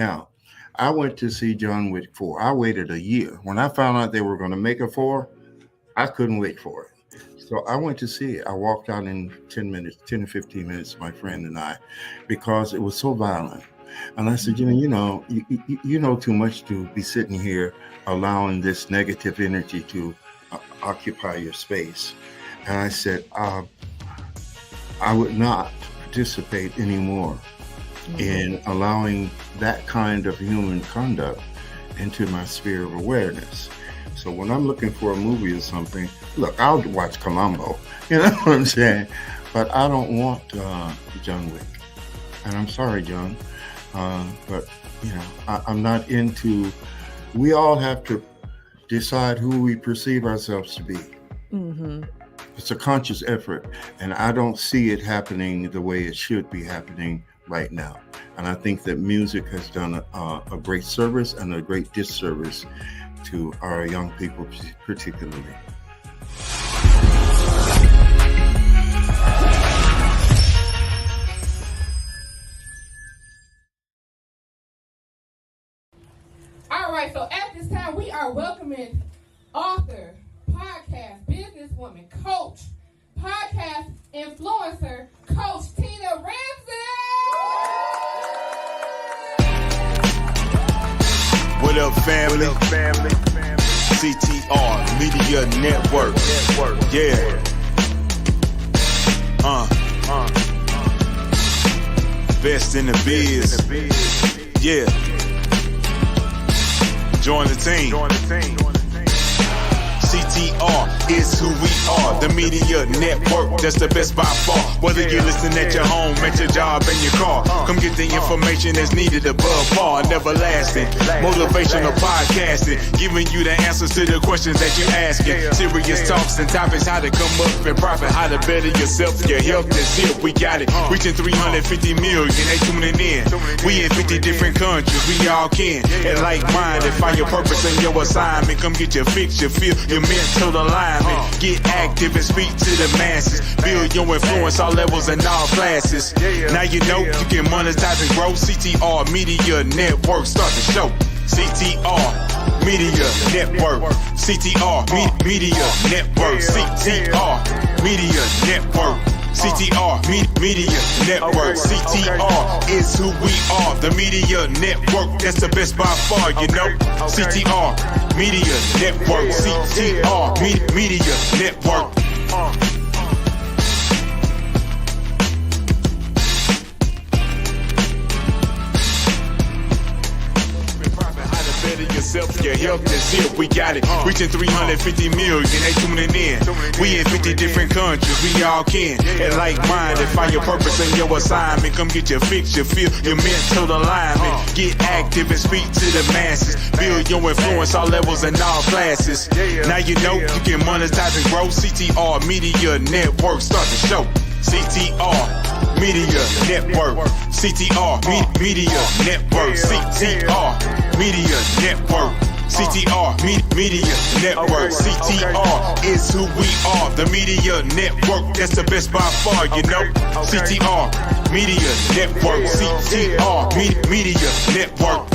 Now, I went to see John Wick 4. I waited a year. When I found out they were going to make a 4, I couldn't wait for it. So I went to see it. I walked out in 10 minutes, 10 to 15 minutes, my friend and I, because it was so violent. And I said, Mhm. you know too much to be sitting here allowing this negative energy to occupy your space. And I said, I would not participate anymore Mhm. in allowing that kind of human conduct into my sphere of awareness. So when I'm looking for a movie or something, look, I'll watch Columbo, you know what I'm saying? But I don't want John Wick. And I'm sorry, John, but I'm not into. We all have to decide who we perceive ourselves to be. Mhm. It's a conscious effort, and I don't see it happening the way it should be happening right now. And I think that music has done a great service and a great disservice to our young people, particularly. All right, so at this time, we are welcoming author, podcast, businesswoman, coach, podcast influencer, Coach Tina Ramsey. What up, family? CTR Media Network. Yeah. Best in the biz. Yeah. Join the team. CTR is who we are, the media network, that's the best by far. Whether you're listening at your home, at your job, in your car, come get the information that's needed above par, never lasting. Motivational podcasting, giving you the answers to the questions that you're asking. Serious talks and topics, how to come up and profit, how to better yourself, your health is here, we got it. Reaching 350 million, they tuning in. We in 50 different countries, we all can. And like minded, find your purpose and your assignment. Come get your fix, your feel, your mental alignment. Get active and speak to the masses. Build your influence all levels and all classes. Now you know you can monetize and grow. CTR Media Network, start the show. CTR Media Network. CTR Media Network. CTR Media Network. CTR Media Network. CTR is who we are, the media network that's the best by far, you know. CTR Media Network. CTR Media Network. Yourself, your health is here, we got it. Reaching 350 million, they tuning in. We in 50 different countries, we all can. And like minded, find your purpose and your assignment. Come get your fix, your feel, your mental alignment. Get active and speak to the masses. Build your influence all levels and all classes. Now you know you can monetize and grow. CTR Media Network, start the show. CTR Media Network. CTR Media Network. CTR Media Network. CTR Media Network. CTR is who we are, the media network that's the best by far, you know. CTR Media Network. CTR Media Network.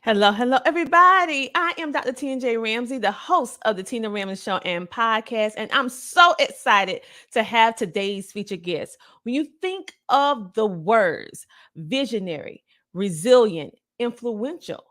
Hello, hello, everybody. I am Dr. T&J Ramsey, the host of the Tina Ramsey Show and podcast, and I'm so excited to have today's featured guest. When you think of the words visionary, resilient, influential,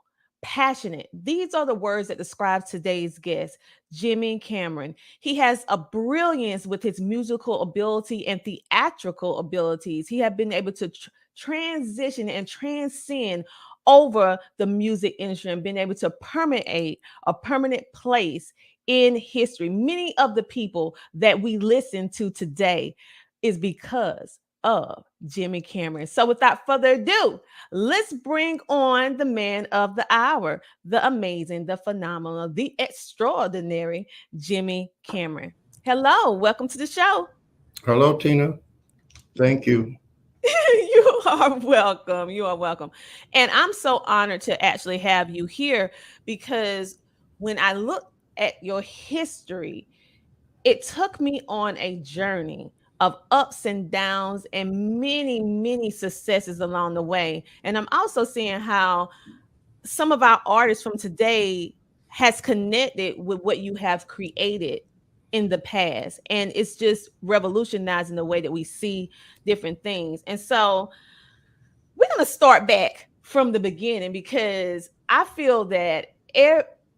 passionate. These are the words that describe today's guest, Jimmie Cameron. He has a brilliance with his musical ability and theatrical abilities. He has been able to transition and transcend over the music industry and been able to permeate a permanent place in history. Many of the people that we listen to today is because of Jimmie Cameron. So without further ado, let's bring on the man of the hour, the amazing, the phenomenal, the extraordinary Jimmie Cameron. Hello, welcome to the show. Hello, Tina. Thank you. You are welcome. You are welcome. And I'm so honored to actually have you here because when I look at your history, it took me on a journey of ups and downs and many, many successes along the way. And I'm also seeing how some of our artists from today has connected with what you have created in the past. And it's just revolutionizing the way that we see different things. And so we're going to start back from the beginning because I feel that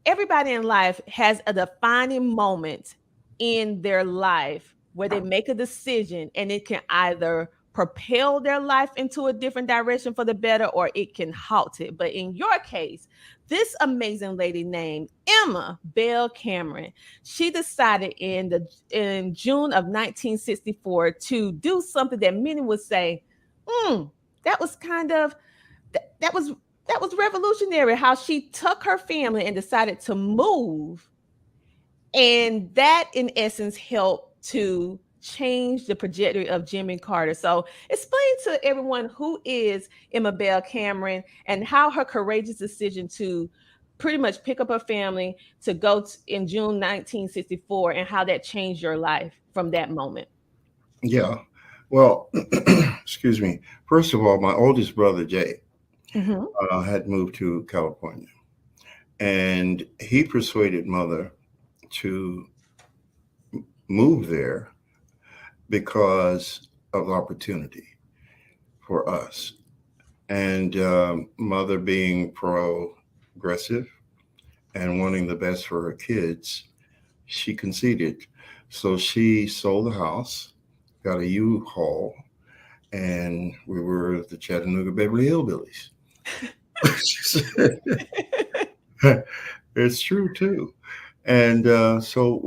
everybody in life has a defining moment in their life where they make a decision and it can either propel their life into a different direction for the better or it can halt it. But in your case, this amazing lady named Emma Bell Cameron, she decided in June of 1964 to do something that many would say, that was kind of that was revolutionary how she took her family and decided to move, and that in essence helped to change the trajectory of Jimmy Carter. So explain to everyone who is Emma Bell Cameron and how her courageous decision to pretty much pick up her family to go in June 1964 and how that changed your life from that moment. Yeah. Well, excuse me. First of all, my oldest brother, Jay, had moved to California, and he persuaded mother to move there because of opportunity for us. And mother being progressive and wanting the best for her kids, she conceded. So she sold the house, got a U-Haul, and we were the Chattanooga Beverly Hillbillies. It's true too. And so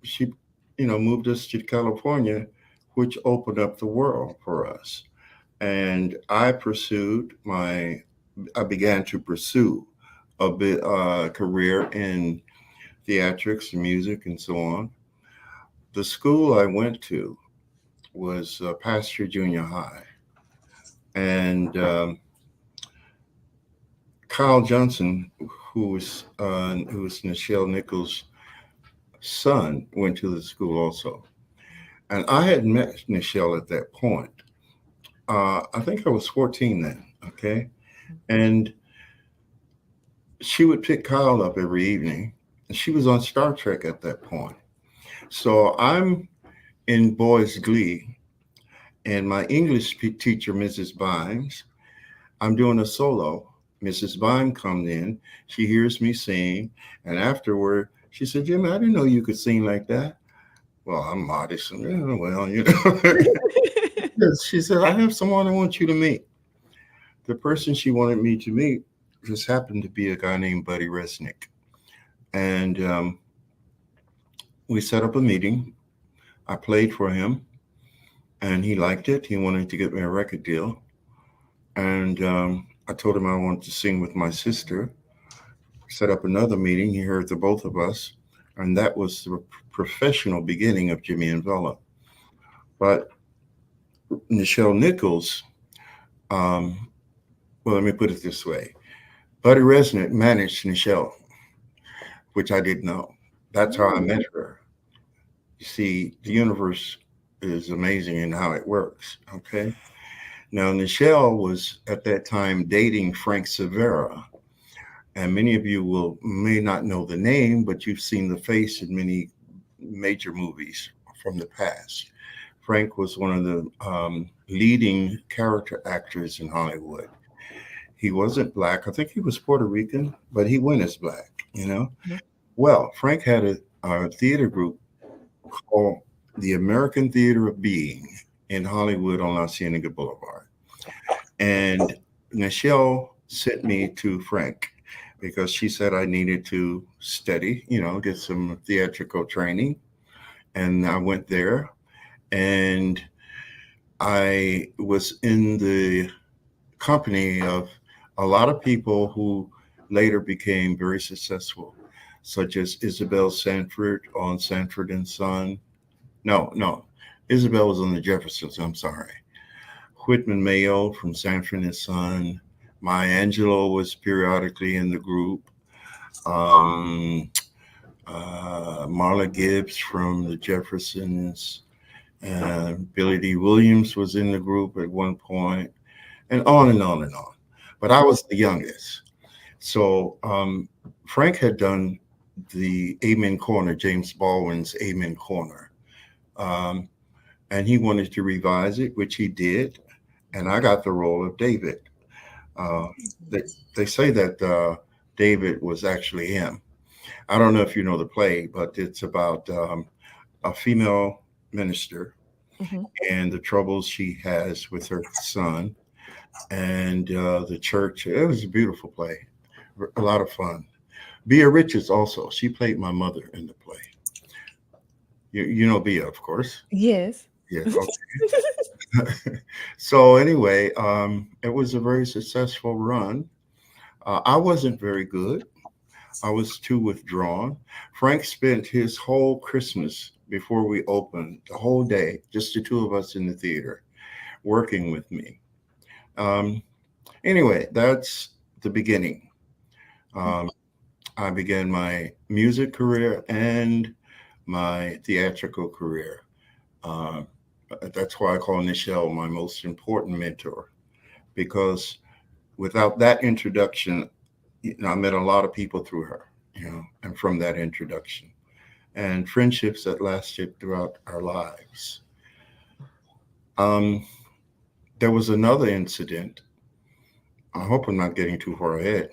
she, moved us to California, which opened up the world for us. And I began to pursue a bit career in theatrics and music and so on. The school I went to was Pasture Junior High, and Kyle Johnson, who was Nichelle Nichols' son, went to the school also. And I had met Nichelle at that point. I think I was 14 then, okay? And she would pick Kyle up every evening. And she was on Star Trek at that point. So I'm in Boys Glee, and my English teacher, Mrs. Bynes, I'm doing a solo. Mrs. Bynes comes in, she hears me sing, and afterward, she said, Jimmy, I didn't know you could sing like that. Well, I'm modest. And, She said, I have someone I want you to meet. The person she wanted me to meet just happened to be a guy named Buddy Resnick. And we set up a meeting. I played for him, and he liked it. He wanted to get me a record deal. And I told him I wanted to sing with my sister. Set up another meeting. He heard the both of us. And that was the professional beginning of Jimmie and Bella. But Nichelle Nichols, well, let me put it this way. Buddy Resnick managed Nichelle, which I didn't know. That's how I met her. You see, the universe is amazing in how it works, okay? Now, Nichelle was at that time dating Frank Severa. And many of you may not know the name, but you've seen the face in many major movies from the past. Frank was one of the leading character actors in Hollywood. He wasn't black. I think he was Puerto Rican, but he went as black, you know. Mhm. Well, Frank had a theater group called the American Theater of Being in Hollywood on La Cienega Boulevard. And Nichelle sent me to Frank because she said I needed to study, get some theatrical training. And I went there and I was in the company of a lot of people who later became very successful, such as Isabel Sanford on Sanford and Son. No, no, Isabel was on the Jeffersons. I'm sorry. Whitman Mayo from Sanford and Son. Maya Angelou was periodically in the group. Um, Marla Gibbs from the Jeffersons. Billy D. Williams was in the group at one point, and on and on and on. But I was the youngest. So Frank had done the Amen Corner, James Baldwin's Amen Corner. And he wanted to revise it, which he did. And I got the role of David. Uh, they, they say that David was actually him. I don't know if you know the play, but it's about a female minister Mhm. and the troubles she has with her son and the church. It was a beautiful play, a lot of fun. Bea Richards also, she played my mother in the play. You know Bea, of course. Yes. Yes. Okay. So anyway, it was a very successful run. I wasn't very good. I was too withdrawn. Frank spent his whole Christmas before we opened, the whole day, just the two of us in the theater, working with me. Um, anyway, that's the beginning. Um, I began my music career and my theatrical career. Uh, that's why I call Nichelle my most important mentor, because without that introduction, I met a lot of people through her, and from that introduction, and friendships that lasted throughout our lives. Um, there was another incident. I hope I'm not getting too far ahead.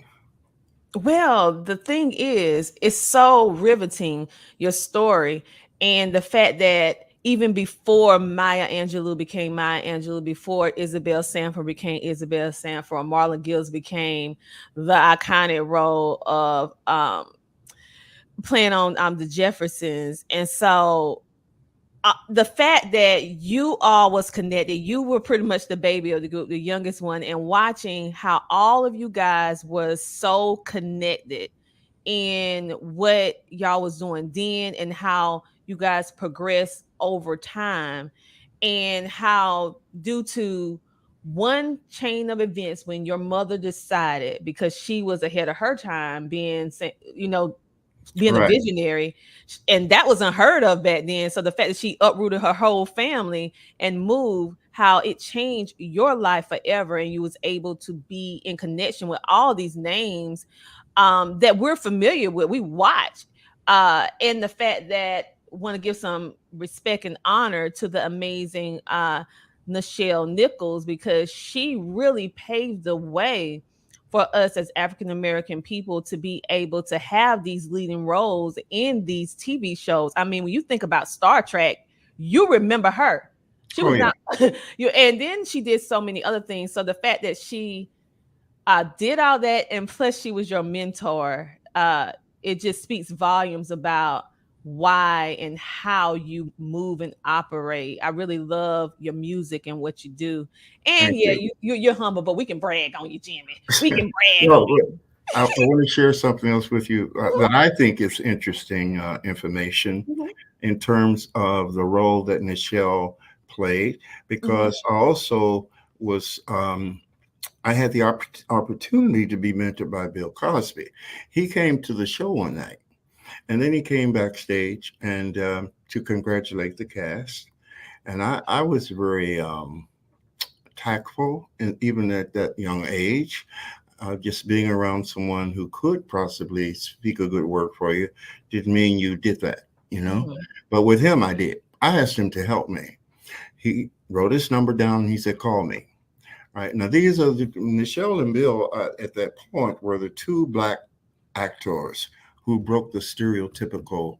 Well, the thing is, it's so riveting, your story, and the fact that even before Maya Angelou became Maya Angelou, before Isabel Sanford became Isabel Sanford, Marlon Gibbs became the iconic role of playing on the Jeffersons. And so the fact that you all was connected, you were pretty much the baby of the group, the youngest one, and watching how all of you guys was so connected in what y'all was doing then and how you guys progressed over time, and how due to one chain of events when your mother decided, because she was ahead of her time being a Right, visionary, and that was unheard of back then. So the fact that she uprooted her whole family and moved, how it changed your life forever, and you was able to be in connection with all these names that we're familiar with, we watch, and the fact that want to give some respect and honor to the amazing Nichelle Nichols, because she really paved the way for us as African American people to be able to have these leading roles in these TV shows. I mean, when you think about Star Trek, you remember her. She oh was yeah, not you, and then she did so many other things. So the fact that she did all that, and plus she was your mentor, it just speaks volumes about why and how you move and operate. I really love your music and what you do. And thank yeah, you. you're humble, but we can brag on you, Jimmie. We can brag on Well, I want to share something else with you that I think is interesting information you. in terms of the role that Nichelle played, Mhm. because I also was I had the opportunity to be mentored by Bill Cosby. He came to the show one night, and then he came backstage and to congratulate the cast. And I was very tactful, and even at that young age, just being around someone who could possibly speak a good word for you didn't mean you did that. Mhm. But with him, I did. I asked him to help me. He wrote his number down. And he said, "Call me." Right now, these are Michelle and Bill at that point were the two black actors who broke the stereotypical.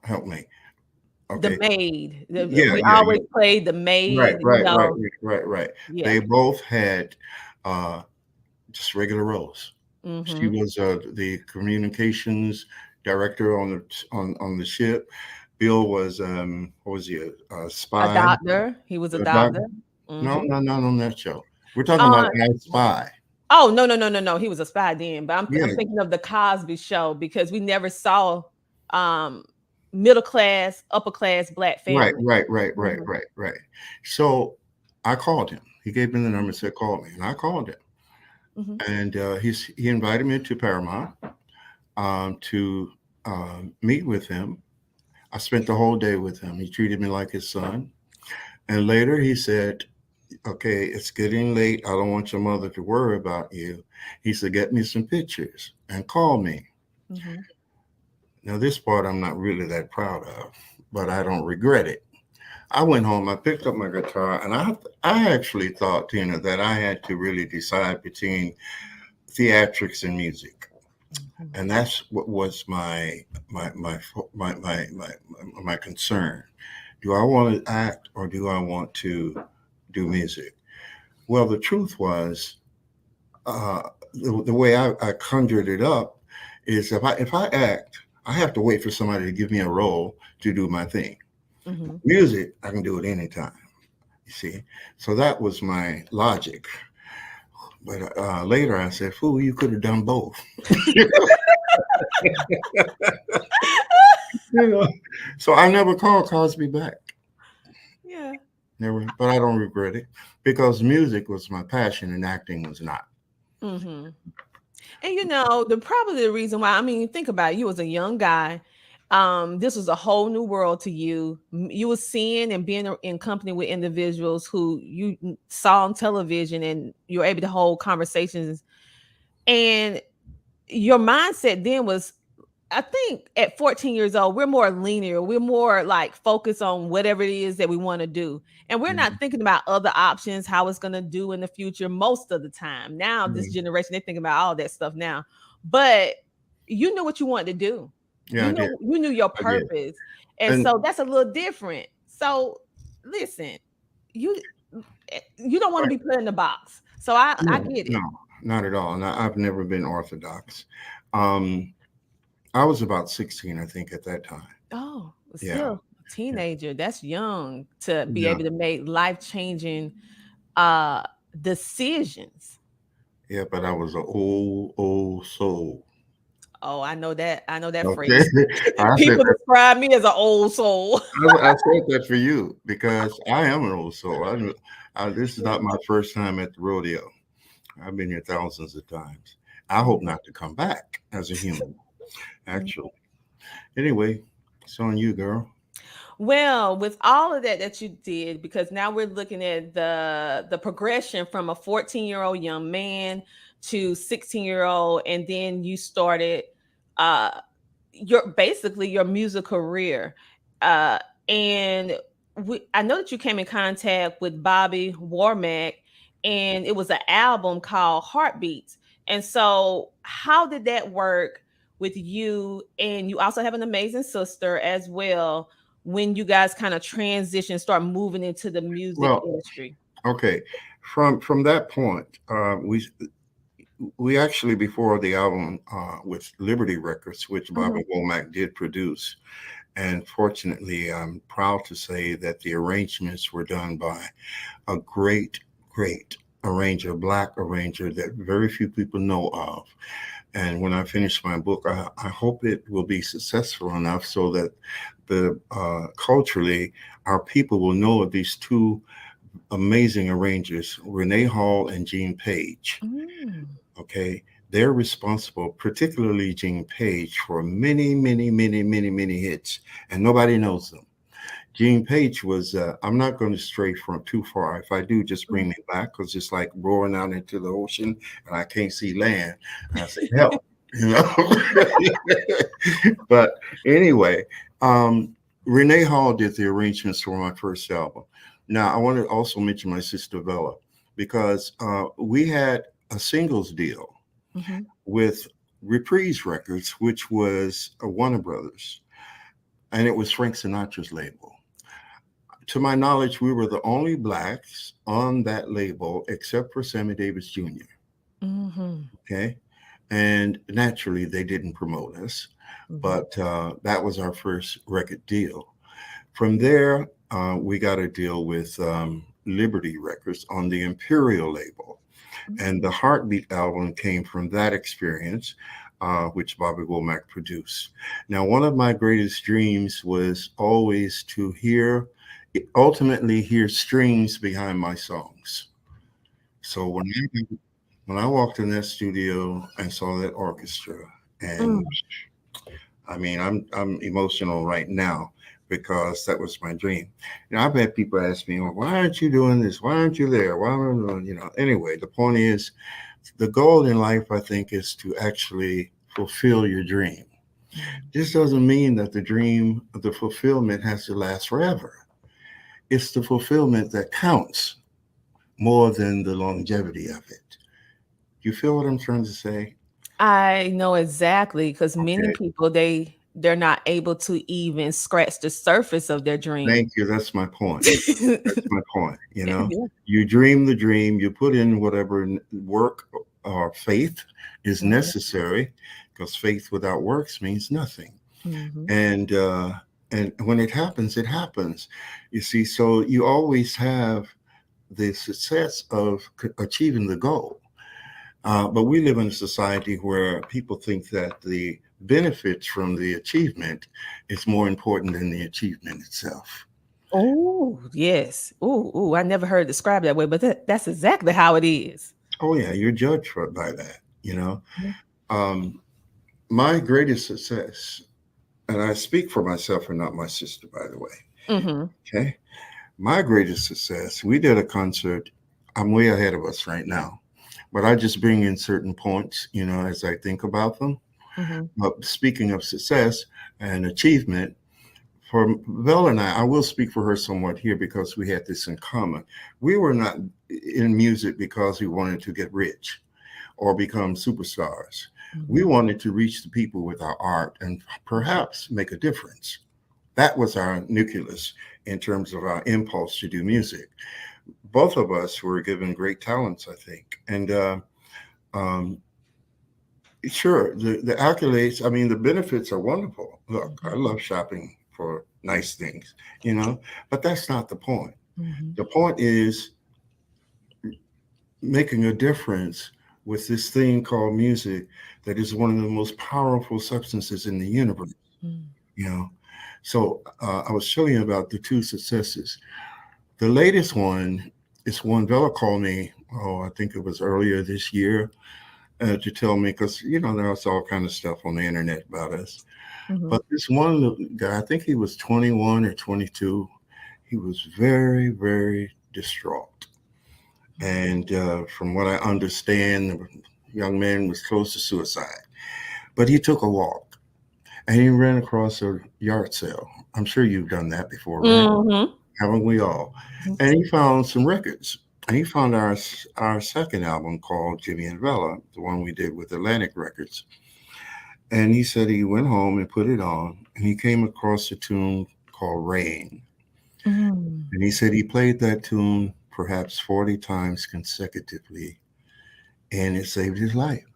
Help me. The Okay. maid. Yeah, We yeah, always yeah. played the Right, maid, right, right, right, right. Yeah. They both had uh, just regular roles. She Mm-hmm. was the communications director on the ship. Bill was what was he, a A spy? doctor. He was a A doc? doctor. No, Mm-hmm. no, not on that show. We're talking about Uh, a spy. oh no. He was a spy then. But I'm Yeah, thinking of the Cosby Show because we never saw um middle class, upper class black right, family. right, right, right, Mm-hmm. right, right. So I called him. He gave me the number and said, "Call me," and I called him. Mm-hmm. And he invited me to Paramount to meet with him. I spent the whole day with him. He treated me like his son. And later he said, "Okay, it's getting late. I don't want your mother to worry about you." He said, "Get me some pictures and call me." Mm-hmm. Now, this part I'm not really that proud of, but I don't regret it. I went home, I picked up my guitar, and I actually thought, Tina, that I had to really decide between theatrics and music. Mm-hmm. And that's what was my my my my my, my concern. Do I want to act or do I want to do music? Well, the truth was, uh, the way I conjured it up is if I act, I have to wait for somebody to give me a role to do my thing. Mm-hmm. Music, I can do it anytime. You see, so that was my logic. But later I said, "Fool, you could have done both." You know, so I never called Cosby back. Yeah. Never, but I don't regret it because music was my passion and acting was not. Mm-hmm. And probably the reason why, I mean, think about it, you was a young guy. This was a whole new world to you. You were seeing and being in company with individuals who you saw on television and you were able to hold conversations. And your mindset then was, I think at 14 years old, we're more linear. We're more like focused on whatever it is that we want to do. And we're not Mhm. thinking about other options, how it's going to do in the future most of the time. Now, this Mhm. generation, they think about all that stuff now. But you knew what you wanted to do. Yeah, I did. You knew your I did. purpose. And And so that's a little different. So listen, you you don't want to right, be put in the box. So I no, get it. no, not at all. And I've never been orthodox. Um, I was about 16, I think, at that time. Oh, Yeah, still a teenager. That's young to be yeah, able to make life-changing uh decisions. yeah. But I was an old soul. Oh, I know that. I know that Okay, phrase. I said People that. describe me as an old soul. I said that for you because I am an old soul. This is not my first time at the rodeo. I've been here thousands of times. I hope not to come back as a human. Actually, anyway, it's on you, girl. Well, with all of that you did, because now we're looking at the progression from a 14-year-old young man to 16-year-old, and then you started uh your music career. Uh and I know that you came in contact with Bobby Warmack, and it was an album called Heartbeats. And so how did that work with you? And you also have an amazing sister as well, when you guys kind of transition, start moving into the music Well, industry. okay. From that point, we actually before the album with Liberty Records, which Mhm. Bobby Womack did produce, and fortunately, I'm proud to say that the arrangements were done by a great arranger, black arranger that very few people know of. And when I finish my book, I hope it will be successful enough so that the culturally our people will know of these two amazing arrangers, Renee Hall and Gene Page. Mm. Okay, they're responsible, particularly Gene Page, for many hits, and nobody knows them. Gene Page was, I'm not going to stray from too far. If I do, just bring me back because it's like roaring out into the ocean and I can't see land. And I say, help, you know. But anyway, Renee Hall did the arrangements for my first album. Now, I want to also mention my sister Bella, because we had a singles deal with Reprise Records, which was a Warner Brothers, and it was Frank Sinatra's label. To my knowledge, we were the only blacks on that label except for Sammy Davis Jr. Okay. And naturally, they didn't promote us, but that was our first record deal. From there, we got a deal with Liberty Records on the Imperial label. And the Heartbeat album came from that experience, which Bobby Womack produced. Now, one of my greatest dreams was always to ultimately hear strings behind my songs. So when I walked in that studio and saw that orchestra, and I mean, I'm emotional right now because that was my dream. I've had people ask me, well, why aren't you doing this? Why aren't you there? Why aren't you know? Anyway, the point is, the goal in life, I think, is to actually fulfill your dream. This doesn't mean that the fulfillment has to last forever. It's the fulfillment that counts more than the longevity of it. You feel what I'm trying to say? I know exactly, because many people they're not able to even scratch the surface of their dream. Thank you. That's my point. That's my point. You know, you dream the dream, you put in whatever work or faith is necessary, because faith without works means nothing. And when it happens, it happens. You see, so you always have the success of achieving the goal. But we live in a society where people think that the benefits from the achievement is more important than the achievement itself. Oh, yes. Oh, I never heard it described that way, but that's exactly how it is. Oh, yeah, you're judged by that, you know. My greatest success, and I speak for myself and not my sister, by the way. Okay. My greatest success, we did a concert. I'm way ahead of us right now, but I just bring in certain points, you know, as I think about them. But speaking of success and achievement, for Bella and I will speak for her somewhat here because we had this in common. We were not in music because we wanted to get rich or become superstars. We wanted to reach the people with our art and perhaps make a difference. That was our nucleus in terms of our impulse to do music. Both of us were given great talents, I think. And sure, the accolades, I mean, the benefits are wonderful. Look, I love shopping for nice things, you know, but that's not the point. The point is making a difference with this thing called music that is one of the most powerful substances in the universe, you know. So I was telling you about the two successes. The latest one is one Bella called me, I think it was earlier this year, to tell me, because, you know, there's all kind of stuff on the internet about us. But this one guy, I think he was 21 or 22, he was very, very distraught. And from what I understand, the young man was close to suicide. But he took a walk and he ran across a yard sale. I'm sure you've done that before, right? Haven't we all? And he found some records. And he found our second album called Jimmie and Bella, the one we did with Atlantic Records. And he said he went home and put it on, and he came across a tune called Rain. And he said he played that tune perhaps 40 times consecutively, and it saved his life.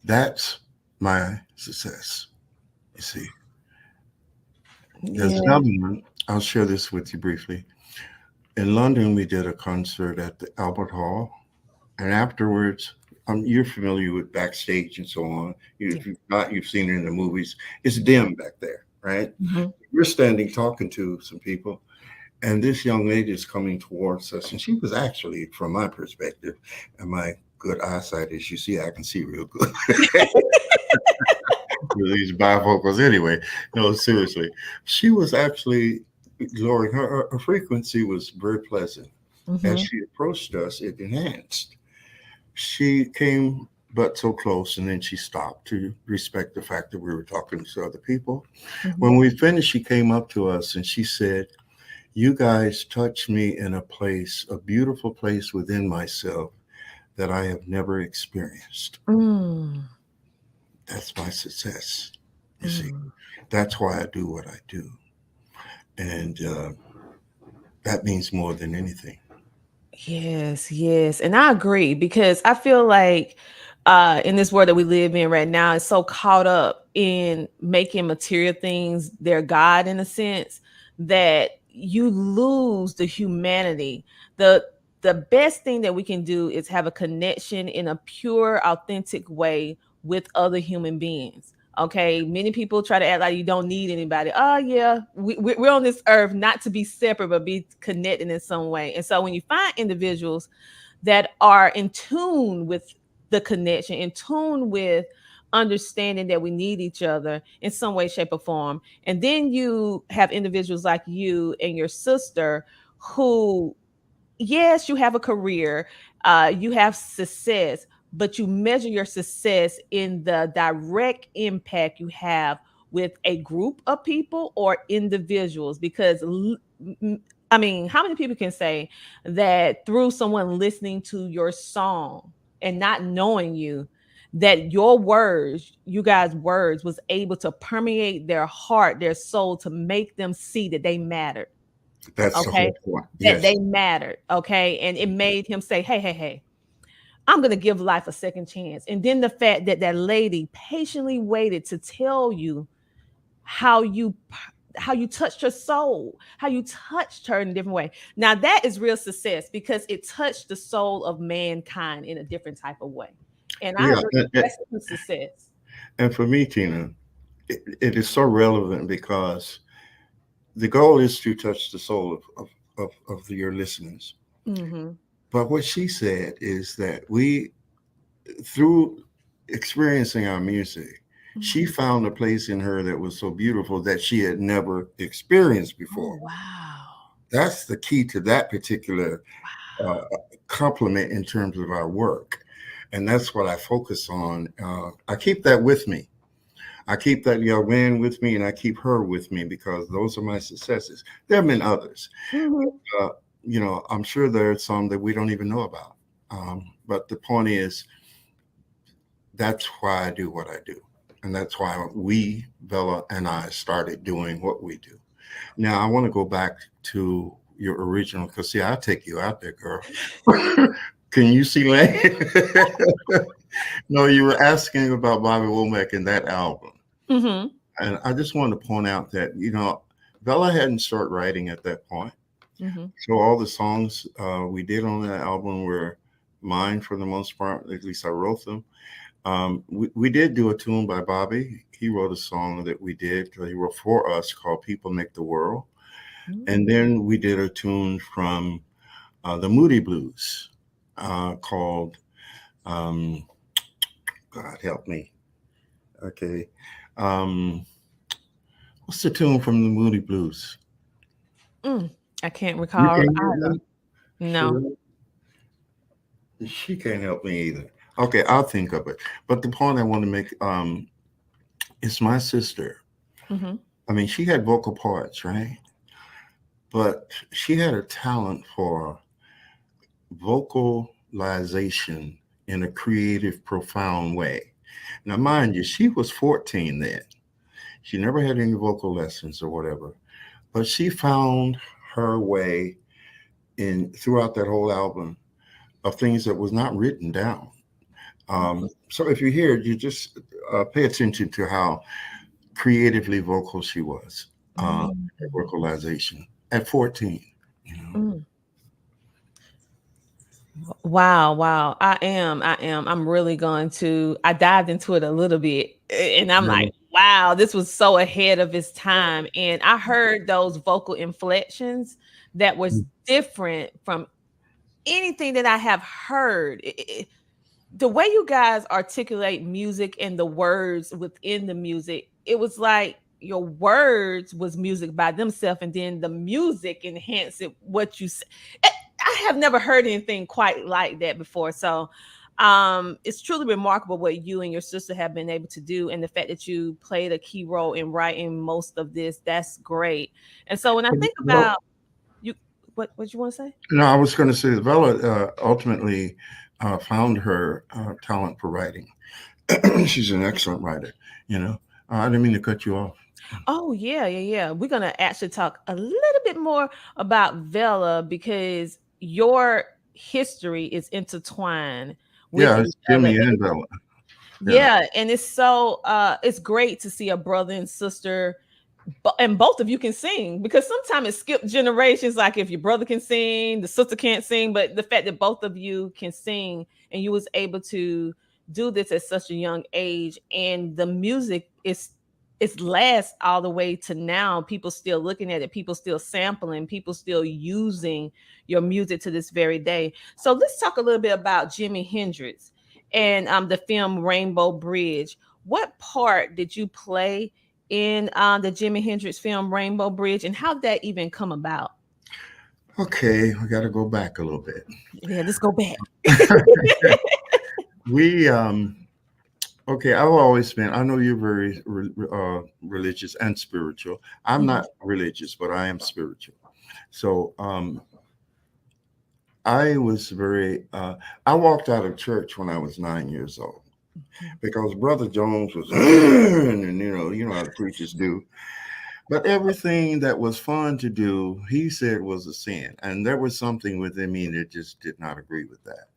That's my success, you see. There's another one. I'll share this with you briefly. In London, we did a concert at the Albert Hall, and afterwards, you're familiar with backstage and so on. If you've not, you've seen it in the movies. It's dim back there, right? We're standing talking to some people, and this young lady is coming towards us, and she was actually, from my perspective, and my good eyesight, as you see, I can see real good. With these bifocals anyway. No, seriously. She was actually, Lori, her frequency was very pleasant. As she approached us, it enhanced. She came but so close, and then she stopped to respect the fact that we were talking to other people. When we finished, she came up to us and she said, You guys touch me in a place, a beautiful place within myself that I have never experienced. Mm, That's my success. You see, mm. that's why I do what I do. And that means more than anything. Yes, yes. And I agree because I feel like in this world that we live in right now, it's so caught up in making material things their God in a sense that you lose the humanity. The the best thing that we can do is have a connection in a pure, authentic way with other human beings. Okay, many people try to act like you don't need anybody. Oh yeah, we're on this earth not to be separate, but be connected in some way. And so when you find individuals that are in tune with the connection, in tune with understanding that we need each other in some way, shape, or form, and then you have individuals like you and your sister who, yes, you have a career, you have success, but you measure your success in the direct impact you have with a group of people or individuals. Because, I mean, how many people can say that through someone listening to your song and not knowing you, that your words, you guys' words, was able to permeate their heart, their soul, to make them see that they mattered? That's the Okay. whole point. That Yes, they mattered. Okay. And it made him say, hey, hey, hey, I'm going to give life a second chance. And then the fact that that lady patiently waited to tell you how you how you touched her soul, how you touched her in a different way. Now that is real success because it touched the soul of mankind in a different type of way. And I yeah, agree, that's true success. and for me, Tina, it is so relevant because the goal is to touch the soul of your listeners. Mm-hmm. But what she said is that we, through experiencing our music, she Mm-hmm. found a place in her that was so beautiful that she had never experienced Oh, before. wow. That's the key to that particular uh, Wow. compliment in terms of our work. And that's what I focus on. I keep that with me. I keep that young man with me and I keep her with me because those are my successes. There have been others. Mm-hmm. Uh, I'm sure there are some that we don't even know about. But the point is, that's why I do what I do. And that's why we, Bella and I, started doing what we do. Now, I want to go back to your original, because see, I'll take you out there, girl. Can you see Lane? No, you were asking about Bobby Womack and that album. Mm-hmm. And I just wanted to point out that, Bella hadn't started writing at that point. Mm-hmm. So all the songs we did on that album were mine for the most part. At least I wrote them. We did do a tune by Bobby. He wrote a song that we did. He wrote for us called "People Make the World," and Mm. then we did a tune from the Moody Blues called "God Help Me." Okay, um, what's the tune from the Moody Blues? Mm. I can't You recall can't help either. me. No. Sure. She can't help me either. Okay, I'll think of it. But the point I want to make is my sister. Mm-hmm. I mean, she had vocal parts, right? But she had a talent for vocalization in a creative, profound way. Now, mind you, she was 14 then. She never had any vocal lessons or whatever, but she found her way in throughout that whole album of things that was not written down. So if you hear it, you just pay attention to how creatively vocal she was, Mm. vocalization at 14. You know, Mm. Wow, wow. I'm really going to, I dived into it a little bit and I'm like, Yeah. wow, this was so ahead of its time. And I heard those vocal inflections that was different from anything that I have heard. The way you guys articulate music and the words within the music, it was like your words was music by themselves, and then the music enhanced it what you say. I have never heard anything quite like that before. So it's truly remarkable what you and your sister have been able to do, and the fact that you played a key role in writing most of this. That's great. And so when I And, think about what you want to say? No, I was going to say that Bella ultimately found her talent for writing. She's an excellent writer. You know, I didn't mean to cut you off. Oh yeah. We're gonna actually talk a little bit more about Vela because your history is intertwined with Yeah, each it's other. Jimmie and Bella. Yeah, Yeah, and it's so it's great to see a brother and sister and both of you can sing because sometimes it skips generations. Like if your brother can sing, the sister can't sing, but the fact that both of you can sing and you was able to do this at such a young age, and the music is it's lasts all the way to now. People still looking at it, people still sampling, people still using your music to this very day. So let's talk a little bit about Jimi Hendrix and the film Rainbow Bridge. What part did you play in the Jimi Hendrix film Rainbow Bridge, and how did that even come about? okay, we got to go back a little bit. Yeah, let's go back. We Okay, I've always been. I know you're very religious and spiritual. I'm Mhm. not religious, but I am spiritual. So I was very. I walked out of church when I was 9 years old because Brother Jones was, and you know how the preachers do. But everything that was fun to do, he said was a sin, and there was something within me that just did not agree with that.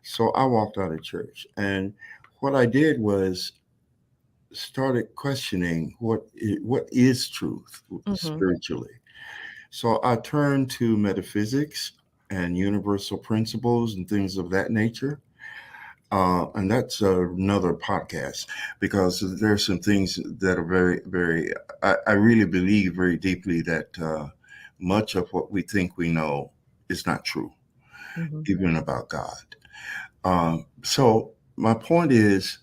So I walked out of church, and what I did was started questioning what is truth Mhm. spiritually. So I turned to metaphysics and universal principles and things of that nature. And that's another podcast because there's some things that are very, very, I really believe very deeply that much of what we think we know is not true, Mhm. even about God. So my point is,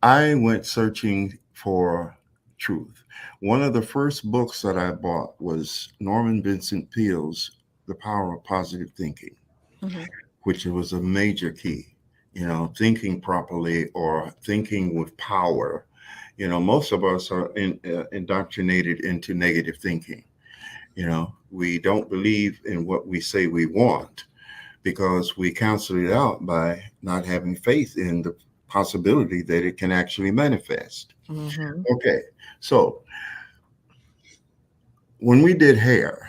I went searching for truth. One of the first books that I bought was Norman Vincent Peale's The Power of Positive Thinking, Mhm. which was a major key. You know, thinking properly or thinking with power. You know, most of us are indoctrinated into negative thinking. You know, we don't believe in what we say we want because we cancel it out by not having faith in the possibility that it can actually manifest. Mhm. Okay, so when we did hair,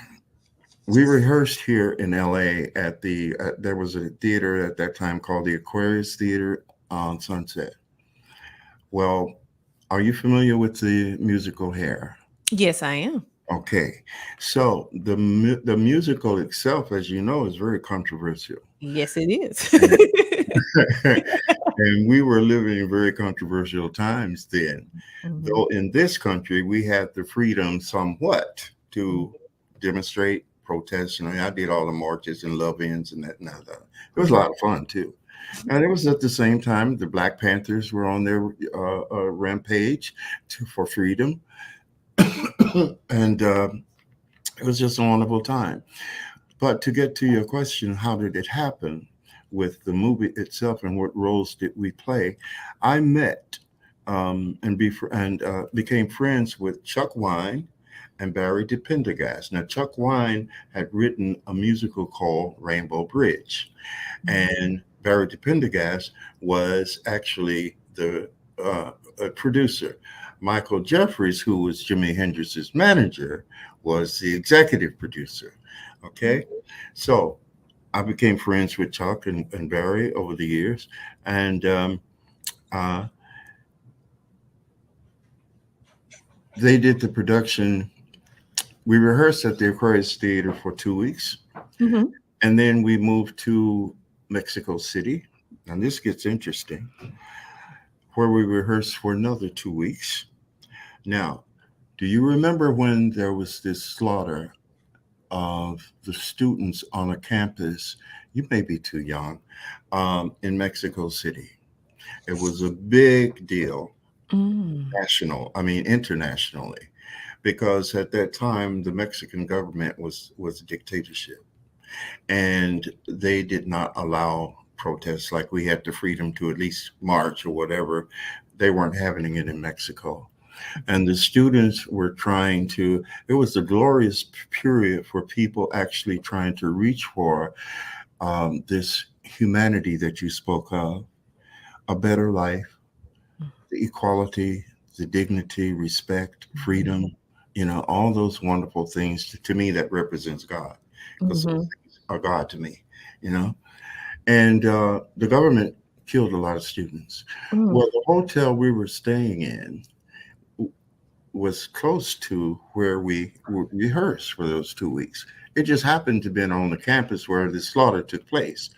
we rehearsed here in LA at there was a theater at that time called the Aquarius Theater on Sunset. Well, are you familiar with the musical Hair? Yes, I am. Okay, so the musical itself, as you know, is very controversial. Yes, it is. And we were living in very controversial times then. Mhm. Though in this country, we had the freedom somewhat to demonstrate, protest. You know, I did all the marches and love-ins and that and that. It was a lot of fun too. And it was at the same time the Black Panthers were on their rampage for freedom. And it was just a wonderful time. But to get to your question, how did it happen with the movie itself and what roles did we play? I met and became friends with Chuck Wine and Barry DePendergast. Now, Chuck Wine had written a musical called Rainbow Bridge, and Barry DePendergast was actually the producer. Michael Jeffries, who was Jimi Hendrix's manager, was the executive producer. Okay, so I became friends with Chuck and Barry over the years, and uh, they did the production. We rehearsed at the Aquarius Theater for 2 weeks, Mhm. and then we moved to Mexico City. And this gets interesting, where we rehearsed for another 2 weeks. Now, do you remember when there was this slaughter of the students on a campus? You may be too young, in Mexico City. It was a big deal, Mm. internationally, because at that time the Mexican government was a dictatorship, and they did not allow protests like we had the freedom to at least march or whatever. They weren't having it in Mexico. And the students were trying to, it was a glorious period for people actually trying to reach for this humanity that you spoke of, a better life, the equality, the dignity, respect, freedom, all those wonderful things to me that represents God, because those Mhm. things are God to me, you know. And the government killed a lot of students. Mm. Well, the hotel we were staying in was close to where we rehearsed for those 2 weeks. It just happened to be on the campus where the slaughter took place.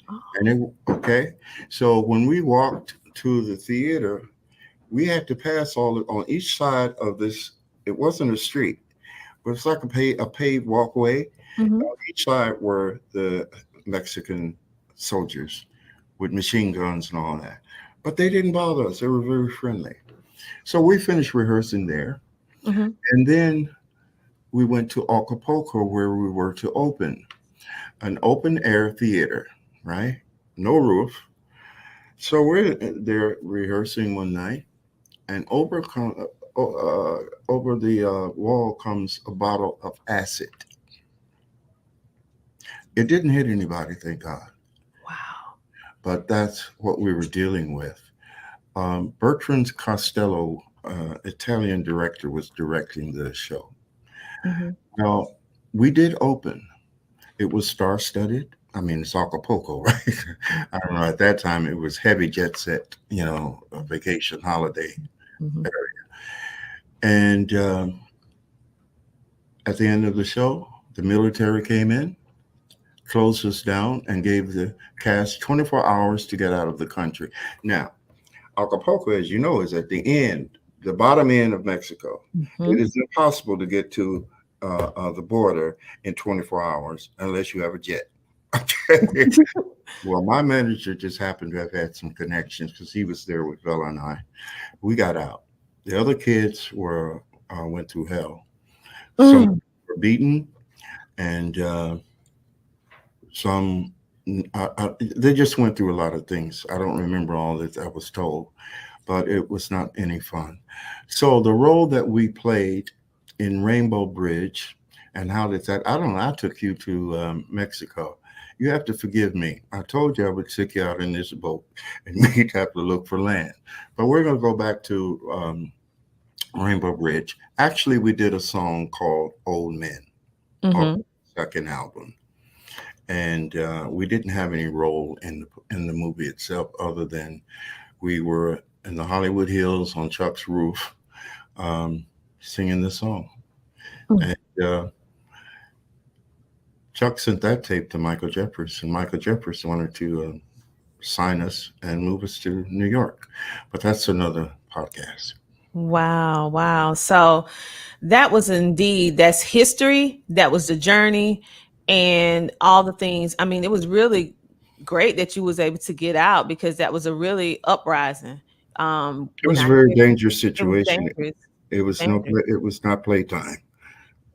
Oh. And okay, so when we walked to the theater, we had to pass on each side of this. It wasn't a street, but it's like a paved walkway. Mhm. On each side were the Mexican soldiers with machine guns and all that. But they didn't bother us. They were very friendly. So we finished rehearsing there. Mhm. And then we went to Acapulco where we were to open an open air theater, right? No roof. So we're there rehearsing one night, and over the wall comes a bottle of acid. It didn't hit anybody, thank God. Wow. But that's what we were dealing with. Bertrand Costello, Italian director, was directing the show. Mhm. Now, we did open. It was star-studded. I mean, it's Acapulco, right? I don't know. At that time, it was heavy jet set, a vacation holiday. Mhm. And at the end of the show, the military came in, closed us down, and gave the cast 24 hours to get out of the country. Now, Acapulco, as you know, is at the end, the bottom end of Mexico. It Mhm. is impossible to get to the border in 24 hours unless you have a jet. Okay. Well, my manager just happened to have had some connections because he was there with Bella and I. We got out. The other kids went through hell. Some Mm. were beaten, and some they just went through a lot of things. I don't remember all that I was told, but it was not any fun. So the role that we played in Rainbow Bridge, and how did that? I don't know. I took you to Mexico. You have to forgive me. I told you I would take you out in this boat, and we'd have to look for land. But we're going to go back to Rainbow Bridge. Actually, we did a song called "Old Men," our Mhm. second album, and we didn't have any role in the movie itself, other than we were in the Hollywood Hills on Chuck's roof, um, singing the song. Mm. And Chuck sent that tape to Michael Jeffers, and Michael Jeffers wanted to sign us and move us to New York. But that's another podcast. Wow, wow. So that was indeed that's history. That was the journey and all the things. I mean, it was really great that you was able to get out because that was a really uprising. It When was I a very hear dangerous it was situation. dangerous, It was dangerous. it was not playtime.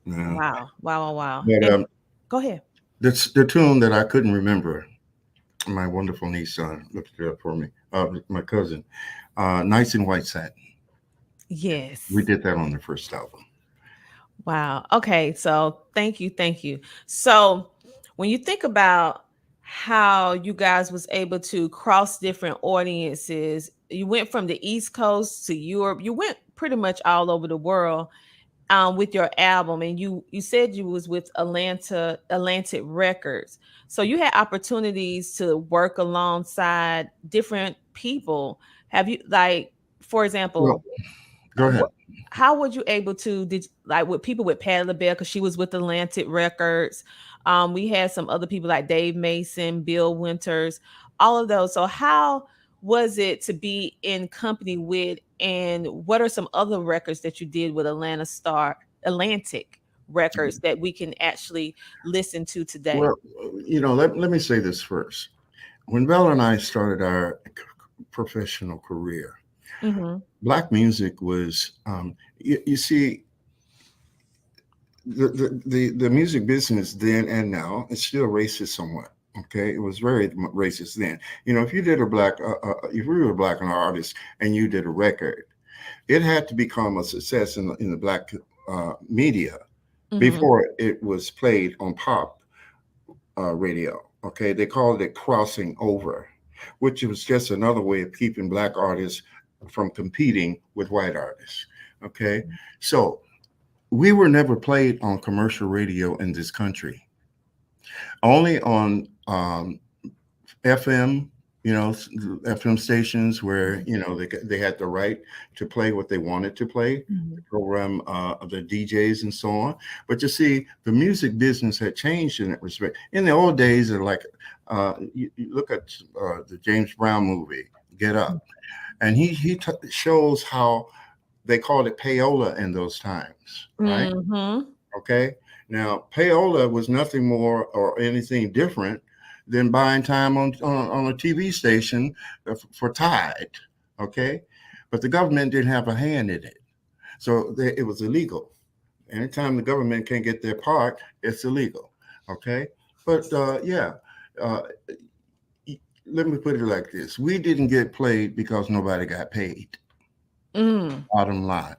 No. Wow, wow, wow, wow. But And go ahead. the tune that I couldn't remember, my wonderful niece looked it up for me. My cousin, "Nights in White Satin." We Yes. did that on the first album. Wow. Okay. So thank you. Thank you. So when you think about how you guys was able to cross different audiences, you went from the East Coast to Europe, you went pretty much all over the world with your album, and you said you was with Atlantic Records. So you had opportunities to work alongside different people. Have you like, for Well, example, go ahead. what how would you able to did like with people with Patti LaBelle because she was with Atlantic Records. We had some other people like Dave Mason, Bill Winters, all of those. So how was it to be in company with, and what are some other records that you did with Atlantic Records that we can actually listen to today? Well, let me say this first. When Bella and I started our professional career, Mm-hmm. black music was, you see, the music business then and now is still racist somewhat. Okay, it was very racist then. If you did if you were a black artist and you did a record, it had to become a success in the black media Mhm. before it was played on pop radio. Okay, they called it crossing over, which was just another way of keeping black artists from competing with white artists. Okay, so we were never played on commercial radio in this country, only on FM, FM stations where they had the right to play what they wanted to play, Mhm. the program the DJs and so on. But you see, the music business had changed in that respect. In the old days, you look at the James Brown movie, Get Up, and he shows how they called it payola in those times, right? Mhm. Okay. Now, payola was nothing more or anything different than buying time on a TV station for Tide. Okay. But the government didn't have a hand in it. So it was illegal. Anytime the government can't get their part, it's illegal. Okay. But uh, let me put it like this: we didn't get played because nobody got paid. Mm. Bottom line.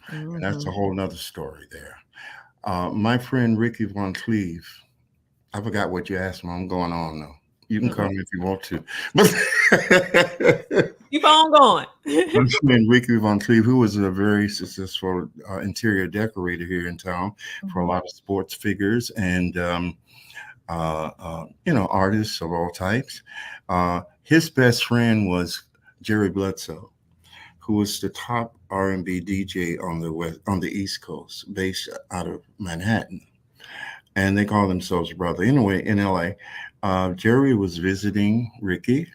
And that's a Mhm. whole nother story there. My friend Ricky Von Cleve, I forgot what you asked me. I'm going on now. You can call Mm-mm. me if you want to. But Keep on going. my friend Ricky Von Cleve, who was a very successful interior decorator here in town for a Mhm. lot of sports figures and artists of all types. His best friend was Jerry Bledsoe, who was the top R&B DJ on the East Coast, based out of Manhattan, and they call themselves brother. Anyway, in LA, Jerry was visiting Ricky,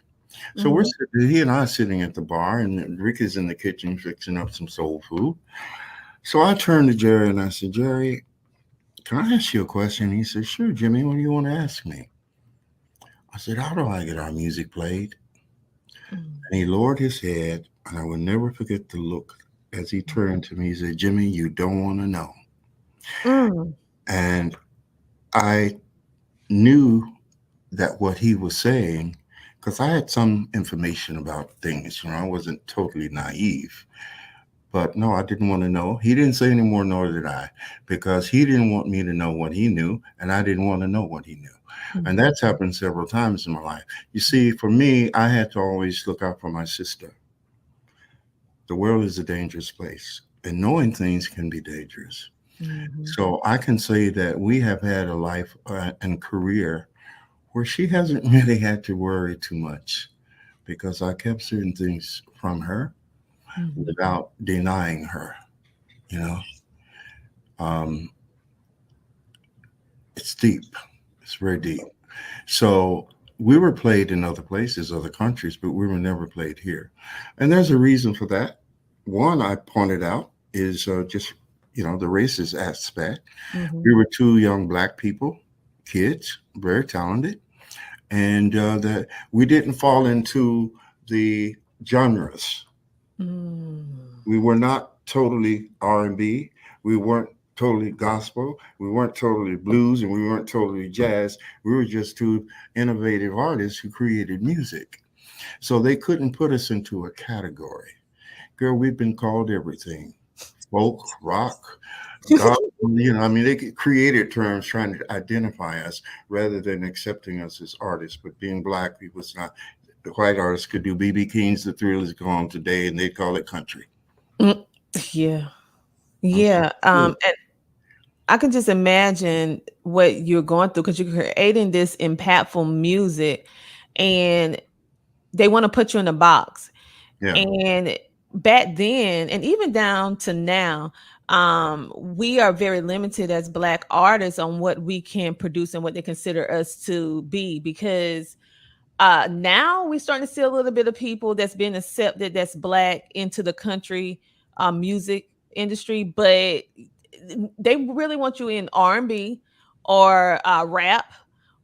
so Mhm. he and I are sitting at the bar, and Ricky's in the kitchen fixing up some soul food. So I turned to Jerry and I said, Jerry, can I ask you a question? He said, sure, Jimmy. What do you want to ask me? I said, how do I get our music played? Mm. And he lowered his head, and I will never forget the look as he turned to me. He said, Jimmy, you don't want to know. Mm. And I knew that what he was saying, because I had some information about things, I wasn't totally naive. But no, I didn't want to know. He didn't say any more, nor did I, because he didn't want me to know what he knew, and I didn't want to know what he knew. And Mhm. that's happened several times in my life. You see, for me, I had to always look out for my sister. The world is a dangerous place, and knowing things can be dangerous. Mhm. So I can say that we have had a life and career where she hasn't really had to worry too much because I kept certain things from her Mhm. without denying her. You know, um, it's deep. It's very deep. So we were played in other places, other countries, but we were never played here. And there's a reason for that. One I pointed out is just, the racist aspect. We Mhm. were two young black people, kids, very talented, and that we didn't fall into the genres. Mm. We were not totally R&B. We weren't totally gospel. We weren't totally blues, and we weren't totally jazz. We were just two innovative artists who created music. So they couldn't put us into a category. Girl, we've been called everything: folk, rock, God. They created terms trying to identify us rather than accepting us as artists. But being black, people, it's not. The white artists could do BB King's The Thrill Is Gone today, and they'd call it country. Mm. Yeah. I'm Yeah. sorry. And I can just imagine what you're going through because you're creating this impactful music and they want to put you in a box. Yeah. And back then, and even down to now, we are very limited as Black artists on what we can produce and what they consider us to be because now we're starting to see a little bit of people that's been accepted that's Black into the country music industry, but they really want you in R&B or rap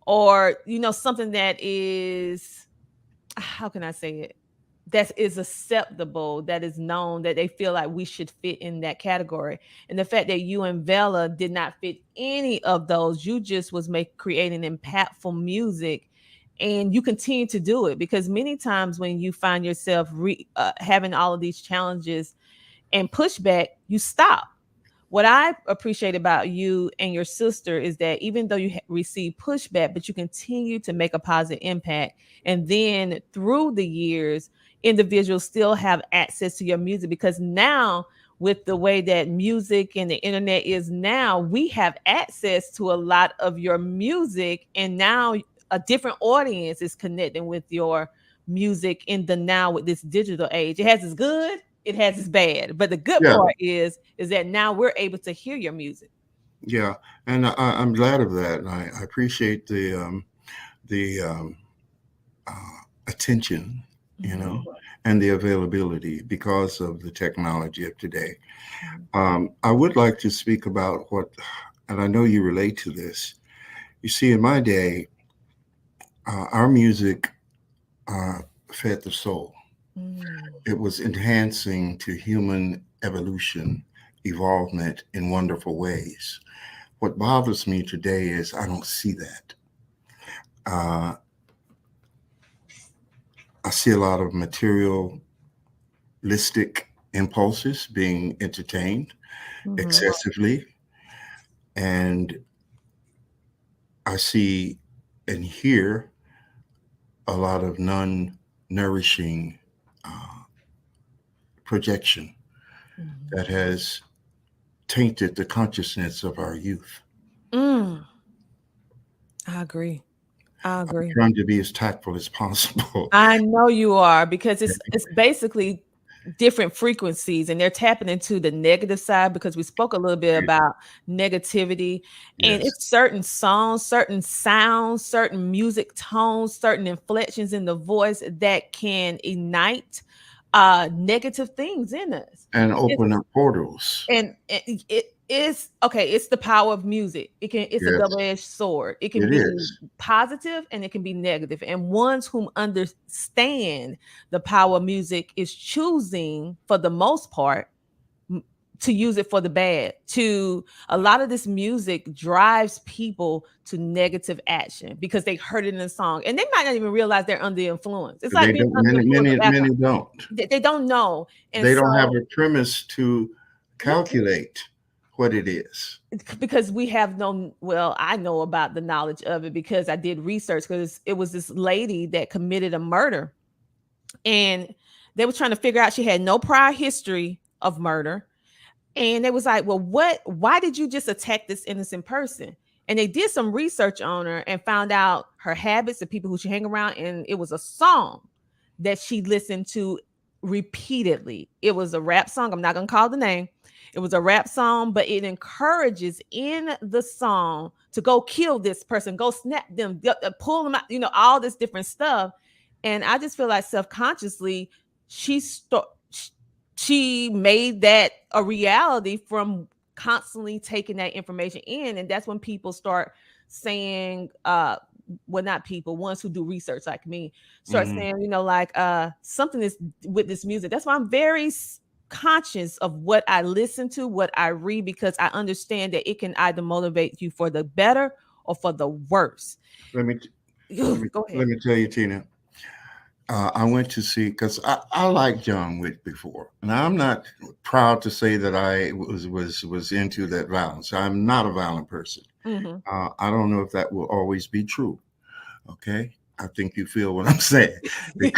or something that is, how can I say it, that is acceptable, that is known, that they feel like we should fit in that category. And the fact that you and Vela did not fit any of those, you just was creating impactful music, and you continue to do it because many times when you find yourself having all of these challenges and pushback, you stop. What I appreciate about you and your sister is that even though you receive pushback, but you continue to make a positive impact. And then through the years, individuals still have access to your music, because now, with the way that music and the internet is now, we have access to a lot of your music. And now a different audience is connecting with your music in the now with this digital age. It has its good, it has its bad, but the good Yeah, part is that now we're able to hear your music. yeah, and I'm glad of that. And I appreciate the attention, you know, Mhm. and the availability because of the technology of today. Mhm. I would like to speak about what, and I know you relate to this. You see, in my day, our music uh, fed the soul. Mm. It was enhancing to human evolution, evolvement in wonderful ways. What bothers me today is I don't see that. Uh, I see a lot of materialistic impulses being entertained Mhm. excessively, and I see and hear a lot of non-nourishing uh, projection Mhm. that has tainted the consciousness of our youth. Mm. I agree. I I'm agree. trying to be as tactful as possible. I know you are, because it's basically different frequencies, and they're tapping into the negative side, because we spoke a little bit about negativity. And Yes, it's certain songs, certain sounds, certain music tones, certain inflections in the voice that can ignite negative things in us. and open up portals. And it is okay. It's the power of music. It's a Yes, double-edged sword. It can it be is. positive and it can be negative, and ones whom understand the power of music is choosing, for the most part, m- to use it for the bad. To A lot of this music drives people to negative action because they heard it in a song, and they might not even realize they're under the influence. It's like They being don't. under the Many, influence many, of many alcohol. don't. They don't know. And They don't have so, a premise to yeah, calculate what it is. because we have no, well, I know about the knowledge of it because I did research, because it was this lady that committed a murder, and they were trying to figure out, she had no prior history of murder. And they was like, well, why did you just attack this innocent person? And they did some research on her and found out her habits, the people who she hang around, and it was a song that she listened to repeatedly. It was a rap song. I'm not gonna call the name. It was a rap song, but it encourages in the song to go kill this person, go snap them, pull them out, all this different stuff. And I just feel like subconsciously she st- she made that a reality from constantly taking that information in. And that's when people start saying, well, not people, ones who do research like me, start Mhm. saying, like, something is with this music. That's why I'm very conscious of what I listen to, what I read, because I understand that it can either motivate you for the better or for the worse. Let me Go ahead. let me tell you, Tina. I went to see because I liked John Wick before, and I'm not proud to say that I was into that violence. I'm not a violent person. Hmm. I don't know if that will always be true. Okay, I think you feel what I'm saying, we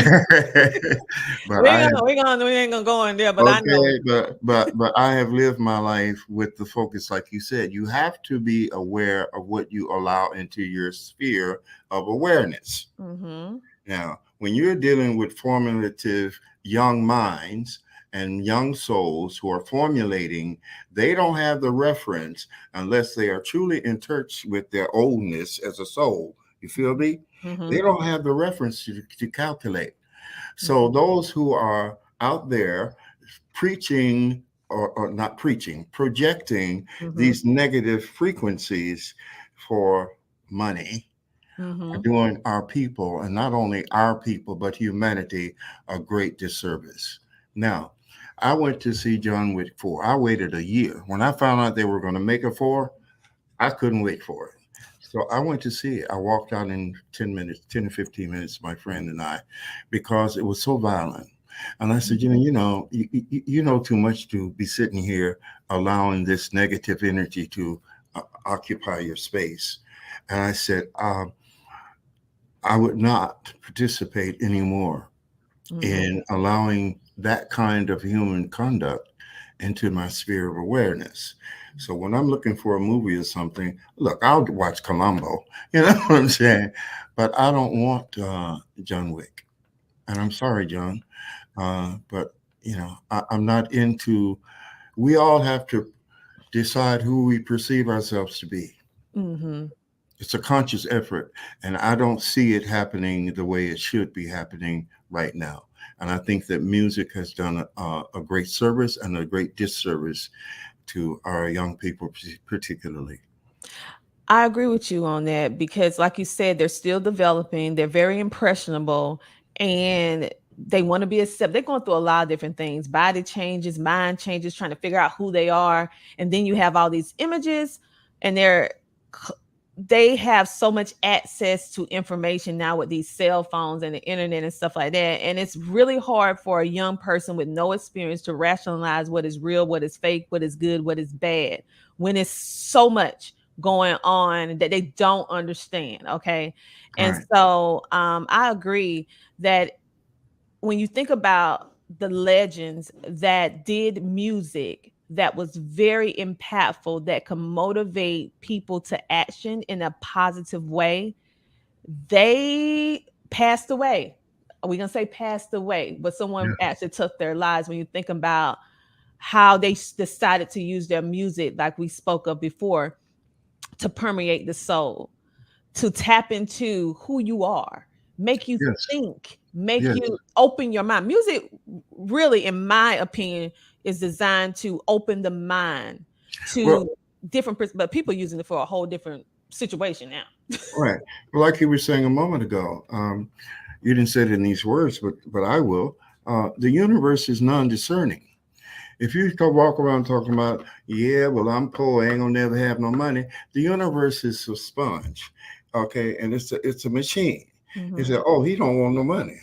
but I have we ain't gonna go in there, but I know. okay, but I have lived my life with the focus, like you said. You have to be aware of what you allow into your sphere of awareness. Hmm. Now, when you're dealing with formulative young minds and young souls who are formulating, they don't have the reference unless they are truly in touch with their oldness as a soul. You feel me? They Hmm. don't have the reference to calculate. So Hmm. those who are out there preaching or not preaching, projecting Hmm. these negative frequencies for money are Hmm. doing our people, and not only our people, but humanity, a great disservice. Now, I went to see John Wick 4. I waited a year. When I found out they were going to make a 4, I couldn't wait for it. So I went to see it. I walked out in 10 minutes, 10 to 15 minutes, my friend and I, because it was so violent. And I said, Jimmie, you know too much to be sitting here allowing this negative energy to occupy your space. And I said, I would not participate anymore in allowing that kind of human conduct into my sphere of awareness. So when I'm looking for a movie or something, look, I'll watch Columbo, you know what I'm saying? But I don't want John Wick. And I'm sorry, John, but I'm not into. We all have to decide who we perceive ourselves to be. Mm-hmm. It's a conscious effort, and I don't see it happening the way it should be happening right now. And I think that music has done a great service and a great disservice to our young people, particularly. I agree with you on that because, like you said, they're still developing. They're very impressionable, and they want to be accepted. They're going through a lot of different things: body changes, mind changes, trying to figure out who they are. And then you have all these images, and they have so much access to information now with these cell phones and the internet and stuff like that. And it's really hard for a young person with no experience to rationalize what is real, what is fake, what is good, what is bad, when it's so much going on that they don't understand. Okay. And Right. so I agree that when you think about the legends that did music that was very impactful, that could motivate people to action in a positive way, they passed away. Are we going to say passed away? But someone Yeah. actually took their lives when you think about how they decided to use their music, like we spoke of before, to permeate the soul, to tap into who you are, make you Yes. think, make Yes. you open your mind. Music, really, in my opinion, is designed to open the mind Well, to different, but people using it for a whole different situation now. right. Well, like you were saying a moment ago, you didn't say it in these words, but I will. The universe is non-discerning. If you go walk around talking about, yeah, well, I'm poor, I ain't gonna never have no money. The universe is a sponge, okay, and it's a machine. He Mhm. said, oh, he don't want no money,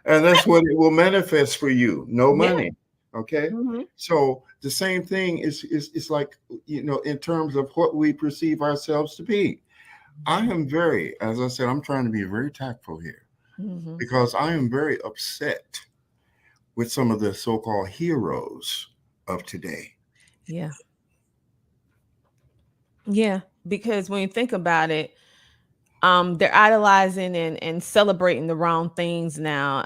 and that's what it will manifest for you. No Yeah. money, okay. Mhm. So the same thing is like in terms of what we perceive ourselves to be. I am very, as I said, I'm trying to be very tactful here Mhm. because I am very upset with some of the so-called heroes of today. Yeah. Yeah. Because when you think about it, they're idolizing and celebrating the wrong things now.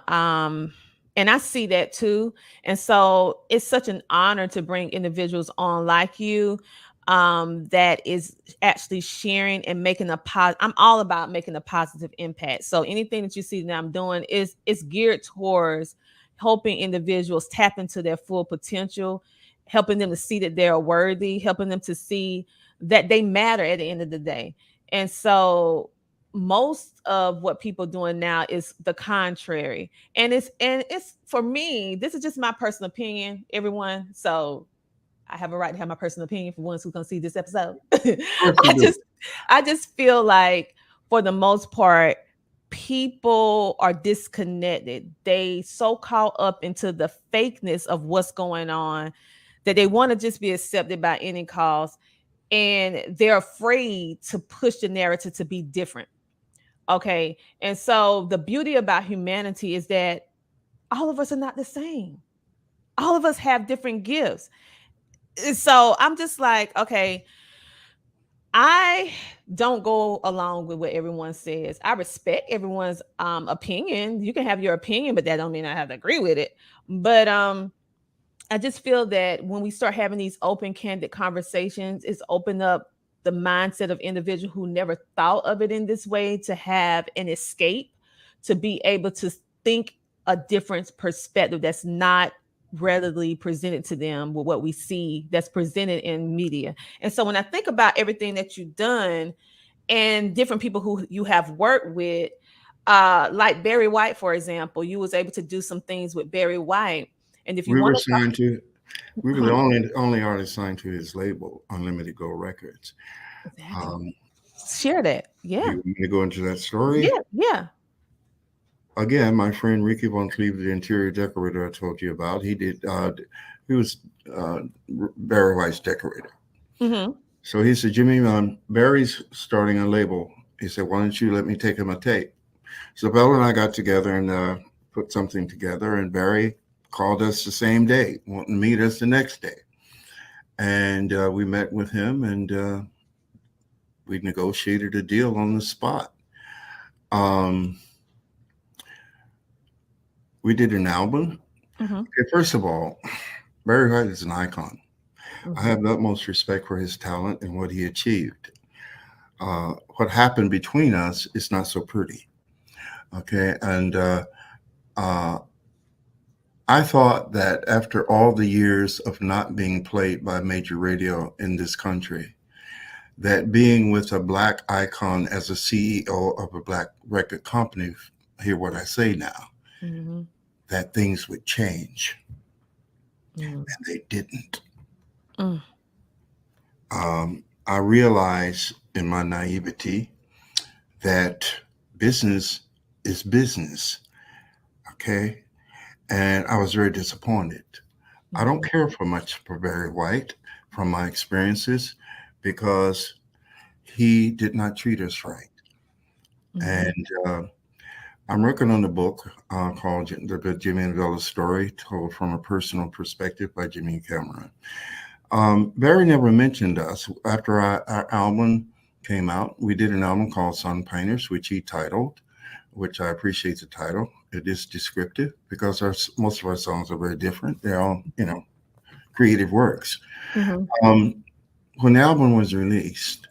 And I see that too. And so it's such an honor to bring individuals on like you, that is actually sharing and making I'm all about making a positive impact. So anything that you see that I'm doing is geared towards helping individuals tap into their full potential, helping them to see that they're worthy, helping them to see that they matter at the end of the day. And so most of what people doing now is the contrary. And it's for me, this is just my personal opinion, everyone. So I have a right to have my personal opinion for ones who's gonna see this episode. Of course you I do. just I just feel like for the most part, people are disconnected. They so caught up into the fakeness of what's going on that they want to just be accepted by any cause. And they're afraid to push the narrative to be different. Okay. And so the beauty about humanity is that all of us are not the same. All of us have different gifts. And so I'm just like, okay, I don't go along with what everyone says. I respect everyone's opinion. You can have your opinion, but that don't mean I have to agree with it. But I just feel that when we start having these open, candid conversations, it's opened up the mindset of individuals who never thought of it in this way to have an escape, to be able to think a different perspective that's not readily presented to them with what we see that's presented in media. And so when I think about everything that you've done and different people who you have worked with, like Barry White, for example, you was able to do some things with Barry White. And if you We were want to talk, signed to. We were the huh? only artist signed to his label, Unlimited Gold Records. Exactly. Um, Share that. do Yeah. you want me to go into that story? Yeah. Yeah. again, my friend Ricky Von Cleve, the interior decorator I told you about, he was Barry White's decorator. Mm-hmm. So he said, Jimmie, Barry's starting a label. He said, why don't you let me take him a tape? So Bella and I got together and put something together, and Barry called us the same day, wanting to meet us the next day. And we met with him, and we negotiated a deal on the spot. We did an album. Mm-hmm. Okay, first of all, Barry White is an icon. Mm-hmm. I have the utmost respect for his talent and what he achieved. What happened between us is not so pretty. Okay. And I thought that after all the years of not being played by major radio in this country, that being with a black icon as a CEO of a black record company, hear what I say now, Mm-hmm. that things would change. Mm-hmm. And they didn't. Mm. I realized in my naivety that business is business. Okay. And I was very disappointed. I don't care for much for Barry White from my experiences because he did not treat us right. Mm-hmm. And I'm working on a book called The Jimmie and Bella Story, told from a personal perspective by Jimmie Cameron. Barry never mentioned us. After our album came out, we did an album called Sun Painters, which he titled, which I appreciate the title. It is descriptive because most of our songs are very different. They're all, creative works. Mm-hmm. When the album was released,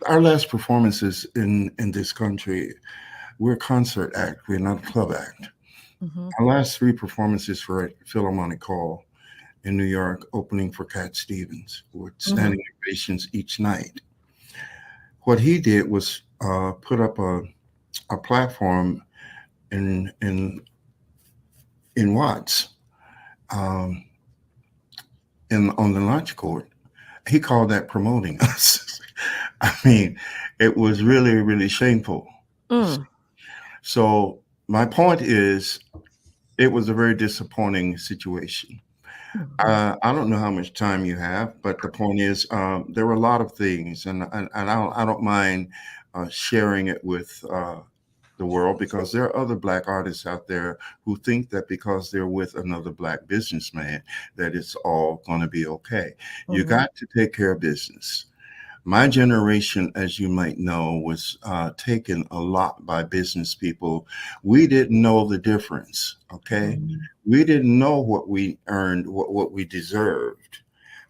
our last performances in this country, we're a concert act. We're not a club act. Mm-hmm. Our last 3 performances were at Philharmonic Hall in New York, opening for Cat Stevens, with standing ovations each night. What he did was put up a platform in Watts, on the launch court. He called that promoting us. I mean, it was really, really shameful. Mm. So my point is, it was a very disappointing situation. Mm-hmm. I don't know how much time you have, but the point is, there were a lot of things, and I don't mind sharing it with the world, because there are other black artists out there who think that because they're with another black businessman, that it's all going to be okay. You got to take care of business. My generation, as you might know, was taken a lot by business people. We didn't know the difference, okay? Mm-hmm. We didn't know what we earned, what we deserved.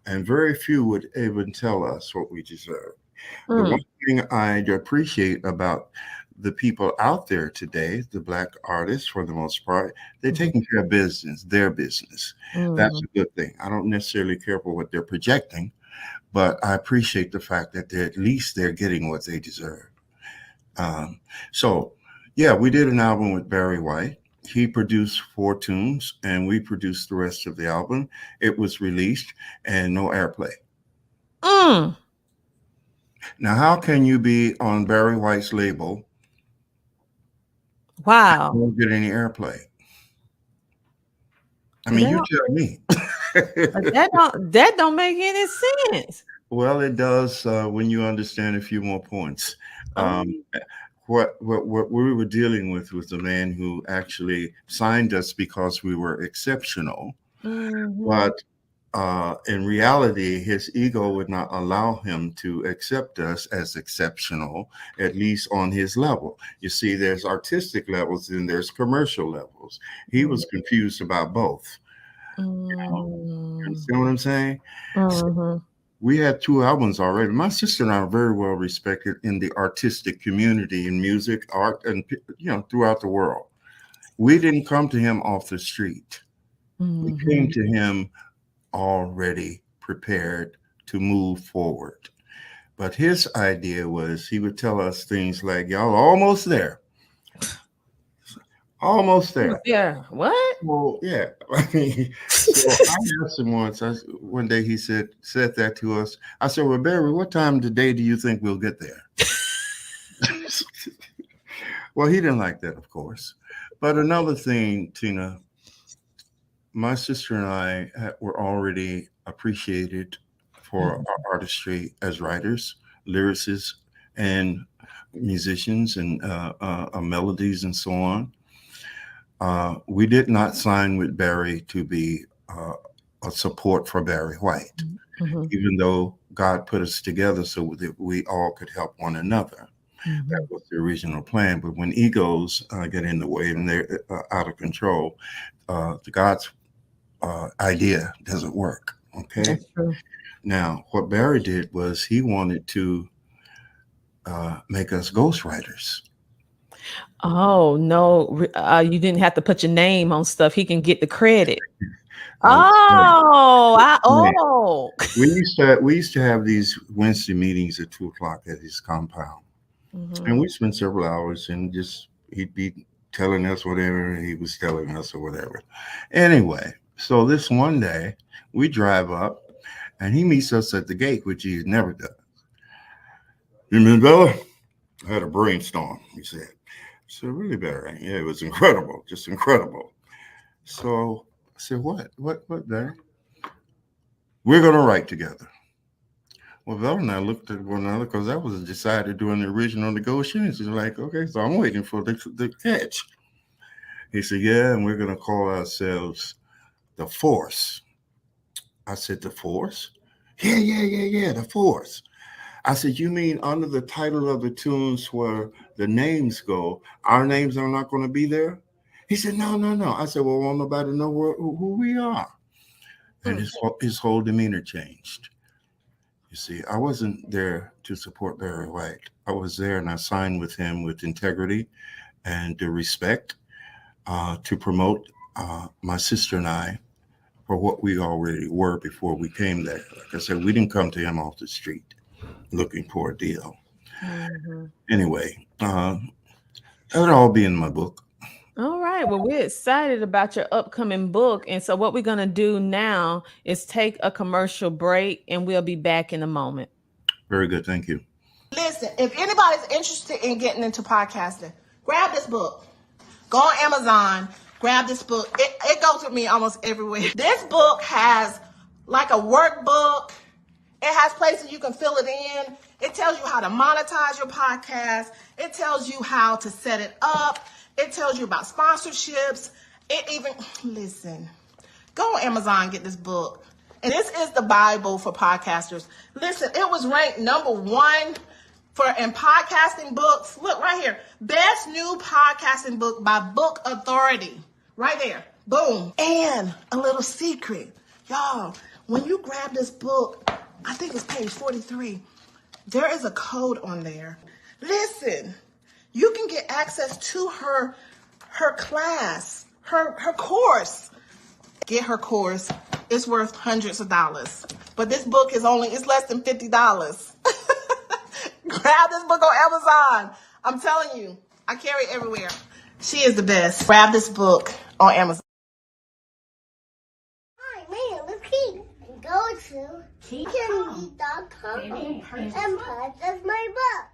And very few would even tell us what we deserved. The one thing I appreciate about the people out there today, the black artists for the most part, they're taking care of business, their business. That's a good thing. I don't necessarily care for what they're projecting, but I appreciate the fact that at least they're getting what they deserve. So, yeah, we did an album with Barry White. He produced 4 tunes, and we produced the rest of the album. It was released, and no airplay. Now, how can you be on Barry White's label? Wow. Don't get any airplay. I mean, you tell me. that don't make any sense. Well, it does when you understand a few more points. What we were dealing with was a man who actually signed us because we were exceptional, but in reality, his ego would not allow him to accept us as exceptional, at least on his level. You see, there's artistic levels and there's commercial levels. He was confused about both. You understand what I'm saying? So we had 2 albums already. My sister and I are very well respected in the artistic community, in music, art, and throughout the world. We didn't come to him off the street. We came to him already prepared to move forward. But his idea was he would tell us things like, y'all almost there. Almost there. Yeah. What? Well, yeah. I mean, so I asked him once. One day he said that to us. I said, "Well, Barry, what time today do you think we'll get there?" Well, he didn't like that, of course. But another thing, Tina, my sister and I were already appreciated for Mhm. our artistry as writers, lyricists, and musicians, and melodies and so on. We did not sign with Barry to be a support for Barry White, Mhm. even though God put us together so that we all could help one another. That Mhm. was the original plan. But when egos get in the way and they're out of control, the God's idea doesn't work. Okay. That's true. Now, what Barry did was he wanted to make us ghostwriters. Oh no, you didn't have to put your name on stuff. He can get the credit. Uh, man, Oh. we used to have these Wednesday meetings at 2 o'clock at his compound, Mhm. and we spent several hours, and just he'd be telling us whatever he was telling us or whatever. Anyway, so this one day we drive up, and he meets us at the gate, which he had never done. You mean Bella? I had a brainstorm, he said. So really, Barry? Yeah, it was incredible, just incredible. So I said, what, Barry? We're gonna write together. Well, Bella and I looked at one another because that was decided during the original negotiations. He's like, okay, so I'm waiting for the catch. He said, yeah, and we're gonna call ourselves the Force. I said, the Force? Yeah, the Force. I said, you mean under the title of the tunes where the names go, our names are not going to be there? He said, no. I said, well, won't nobody know who we are? And Hmm. his whole demeanor changed. You see, I wasn't there to support Barry White. I was there and I signed with him with integrity and the respect to promote my sister and I for what we already were before we came there. Like I said, we didn't come to him off the street looking for a deal. Mhm. Anyway, that would all be in my book. All right. Well, we're excited about your upcoming book. And so, what we're going to do now is take a commercial break and we'll be back in a moment. Very good. Thank you. Listen, if anybody's interested in getting into podcasting, grab this book. Go on Amazon, grab this book. It goes with me almost everywhere. This book has like a workbook. It has places you can fill it in. It tells you how to monetize your podcast. It tells you how to set it up. It tells you about sponsorships. It even, listen, go on Amazon and get this book. And this is the Bible for podcasters. Listen, it was ranked #1 in podcasting books. Look right here. Best new podcasting book by Book Authority. Right there. Boom. And a little secret. Y'all, when you grab this book, I think it's page 43. There is a code on there. Listen, you can get access to her class, her course. Get her course. It's worth hundreds of dollars. But this book is it's less than $50. Grab this book on Amazon. I'm telling you, I carry it everywhere. She is the best. Grab this book on Amazon. Hi, man, let's keep go to teachermeet.com and purchase my book.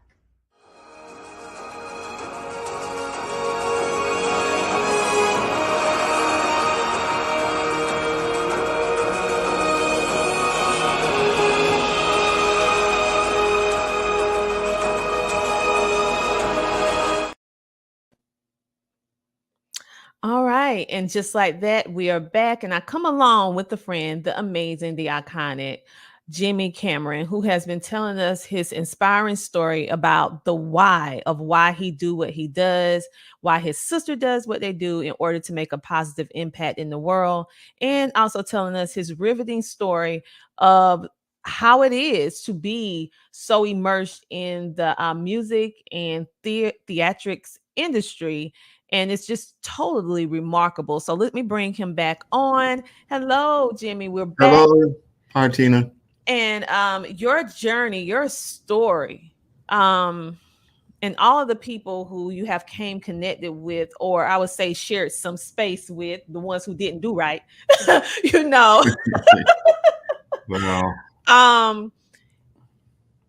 All right. And just like that, we are back. And I come along with the friend, the amazing, the iconic Jimmie Cameron, who has been telling us his inspiring story about the why of why he do what he does, why his sister does what they do in order to make a positive impact in the world, and also telling us his riveting story of how it is to be so immersed in the music and theatrics industry, and it's just totally remarkable. So let me bring him back on. Hello, Jimmie. We're back. Hello. Hi, Tina. And your journey, your story, and all of the people who you have came connected with, or I would say shared some space with, the ones who didn't do right, you know. Well, um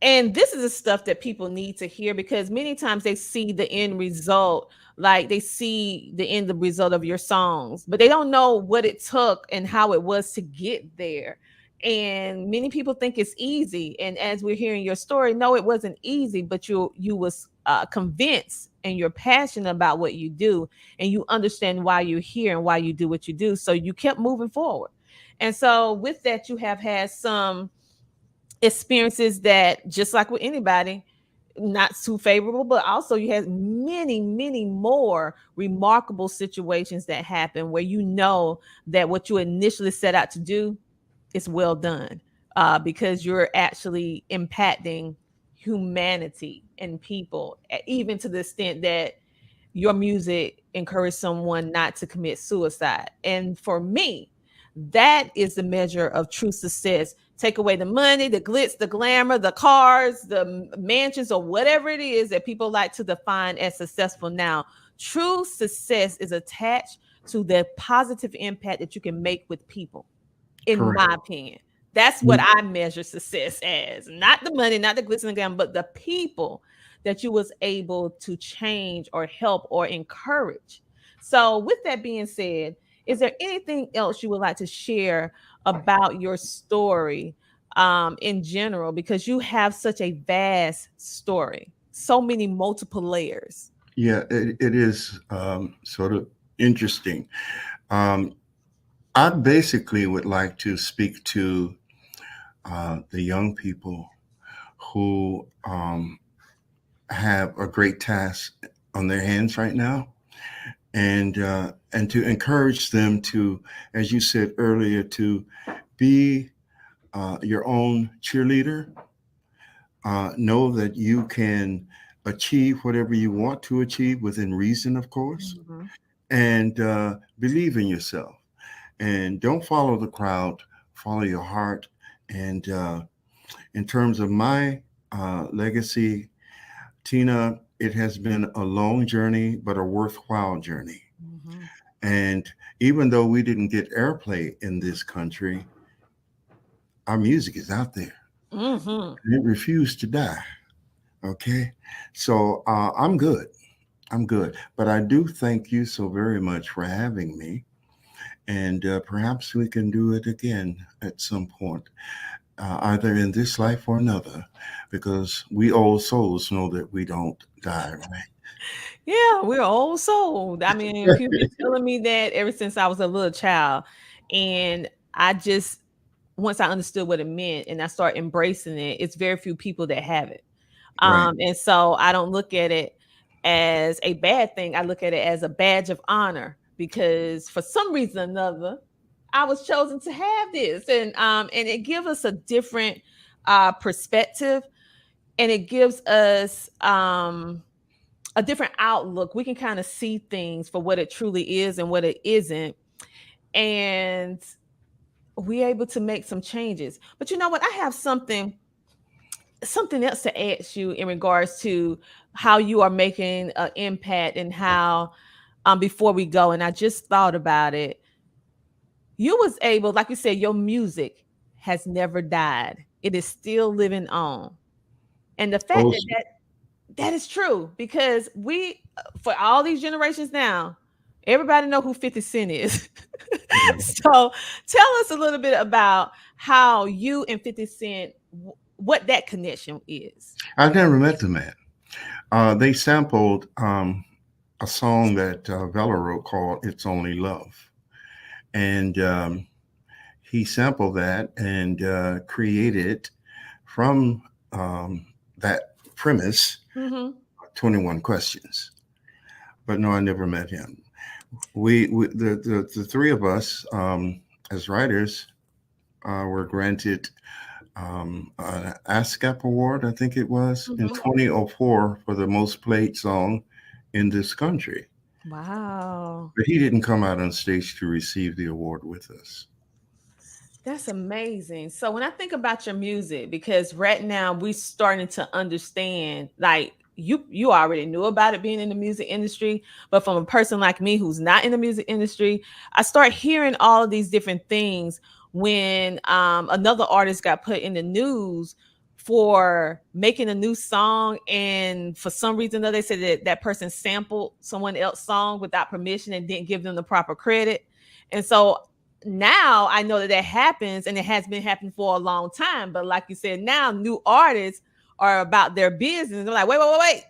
And this is the stuff that people need to hear, because many times they see the end result, like they see the end result of your songs, but they don't know what it took and how it was to get there. And many people think it's easy. And as we're hearing your story, no, it wasn't easy, but you was convinced, and you're passionate about what you do, and you understand why you're here and why you do what you do. So you kept moving forward. And so with that, you have had some experiences that, just like with anybody, not too favorable, but also you had many, many more remarkable situations that happen where you know that what you initially set out to do is well done, because you're actually impacting humanity and people, even to the extent that your music encourage someone not to commit suicide. And for me, that is the measure of true success. Take away the money, the glitz, the glamour, the cars, the mansions, or whatever it is that people like to define as successful now. True success is attached to the positive impact that you can make with people, in Correct. my opinion. That's what I measure success as. Not the money, not the glitz and glam, but the people that you was able to change or help or encourage. So with that being said, is there anything else you would like to share about your story, in general? Because you have such a vast story, so many multiple layers. Yeah, it is sort of interesting. Um, I basically would like to speak to the young people who have a great task on their hands right now, and to encourage them to, as you said earlier, to be your own cheerleader. Know that you can achieve whatever you want to achieve within reason, of course, Mhm. and believe in yourself. And don't follow the crowd, follow your heart. And in terms of my legacy, Tina, it has been a long journey, but a worthwhile journey. Mhm. And even though we didn't get airplay in this country, our music is out there. Mhm. And it refused to die. Okay. So I'm good. I'm good. But I do thank you so very much for having me. And perhaps we can do it again at some point, either in this life or another, because we old souls know that we don't die, Yeah, we're old soul. I mean, people been telling me that ever since I was a little child. And I just, once I understood what it meant and I start embracing it, it's very few people that have it. right? And so I don't look at it as a bad thing. I look at it as a badge of honor, because for some reason or another, I was chosen to have this. And it gives us a different perspective, and it gives us a different outlook. We can kind of see things for what it truly is and what it isn't. And we're able to make some changes. But you know what? I have something else to ask you in regards to how you are making an impact, and how, before we go, and I just thought about it, you was able, like you said, your music has never died. It is still living on. And the fact Oh, that is true, because we, for all these generations now, everybody know who 50 Cent is. So tell us a little bit about how you and 50 Cent, what that connection is. I've never met the man. They sampled a song that Vella wrote called "It's Only Love," and he sampled that and created from that premise Mm-hmm. 21 questions. But no, I never met him. The three of us as writers were granted an ASCAP award, I think it was, in Mm-hmm. 2004 for the most played song in this country. Wow. But he didn't come out on stage to receive the award with us. That's amazing. So when I think about your music, because right now we starting to understand, like you already knew about it being in the music industry, but from a person like me who's not in the music industry, I start hearing all of these different things when another artist got put in the news for making a new song, and for some reason or they said that that person sampled someone else's song without permission and didn't give them the proper credit. And so now I know that that happens, and it has been happening for a long time. But like you said, now new artists are about their business. They're like, wait,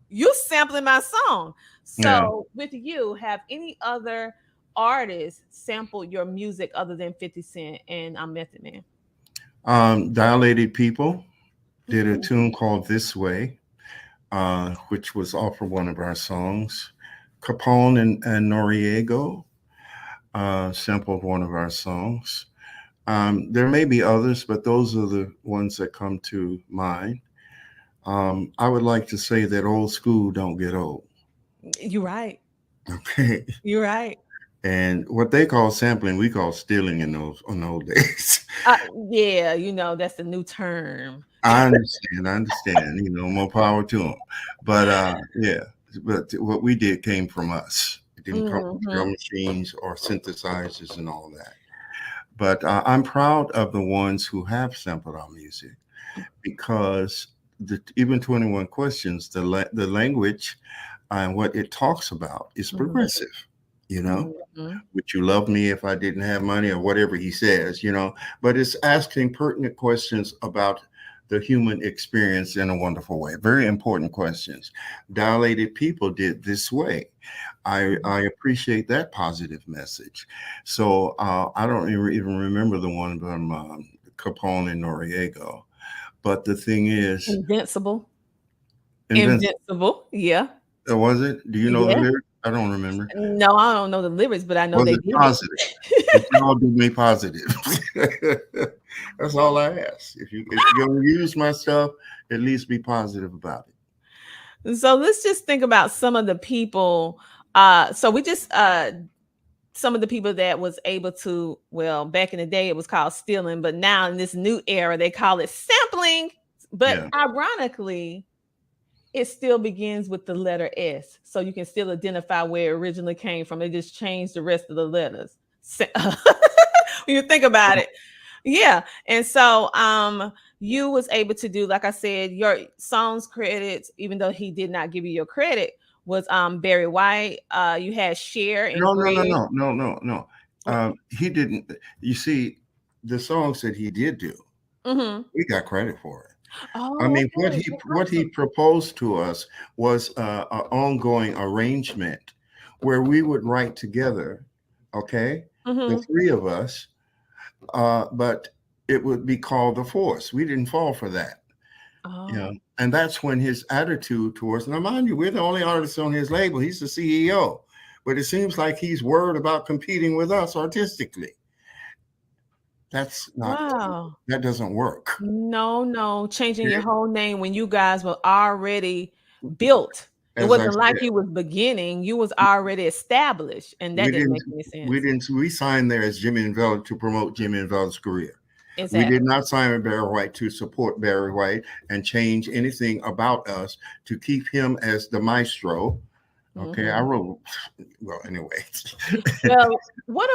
you sampling my song. Yeah. So with you, have any other artists sampled your music other than 50 Cent and Method Man? Dilated People did a Mhm. tune called This Way, which was off of one of our songs. Capone and Noriego sampled one of our songs. There may be others, but those are the ones that come to mind. I would like to say that old school don't get old. You're right. Okay. You're right. And what they call sampling, we call stealing in those days. Yeah, that's the new term. I understand. More power to them. But yeah, but what we did came from us. It didn't come from drum machines or synthesizers and all that. But I'm proud of the ones who have sampled our music, because even 21 Questions, the language and what it talks about is progressive. Would you love me if I didn't have money, or whatever he says, but it's asking pertinent questions about the human experience in a wonderful way. Very important questions. Dilated People did This Way. I appreciate that positive message. So I don't even remember the one from Capone and Noriego. But the thing is, Invincible. Invincible. Invincible. Yeah. Was it? Do you know the Yeah. lyrics? I don't remember. No, I don't know the lyrics, but I know Was they it did positive? Did y'all do me positive? That's all I ask. If you're gonna use my stuff, at least be positive about it. So let's just think about some of the people. So we just some of the people that was able to, well, back in the day it was called stealing, but now in this new era they call it sampling. But ironically, it still begins with the letter S, so you can still identify where it originally came from. They just changed the rest of the letters. When you think about it, yeah. And so you was able to do, like I said, your songs credits, even though he did not give you your credit, was Barry White. You had Cher and No. He didn't. You see, the songs that he did do, we got credit for it. I mean, what he proposed to us was an ongoing arrangement where we would write together, okay, the three of us, but it would be called The Force. We didn't fall for that. And that's when his attitude towards, now mind you, we're the only artists on his label. He's the CEO, but it seems like he's worried about competing with us artistically. That's not, that doesn't work. No, changing your whole name when you guys were already built. It wasn't like you was beginning, you was already established, and that didn't make any sense. We signed there as Jimmie and Velda to promote Jimmie and Velda's career. Exactly. We did not sign with Barry White to support Barry White and change anything about us to keep him as the maestro. Okay, I wrote. Well, anyway. Well,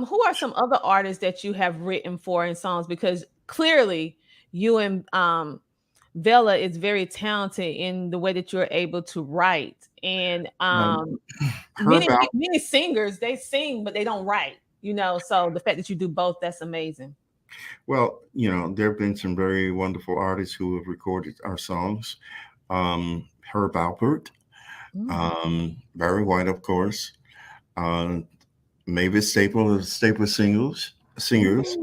who are some other artists that you have written for in songs? Because clearly, you and Vela is very talented in the way that you're able to write. And many singers, they sing but they don't write. So the fact that you do both, that's amazing. Well, there have been some very wonderful artists who have recorded our songs. Herb Alpert. Barry White, of course. Mavis Staple of Staple Singers, who's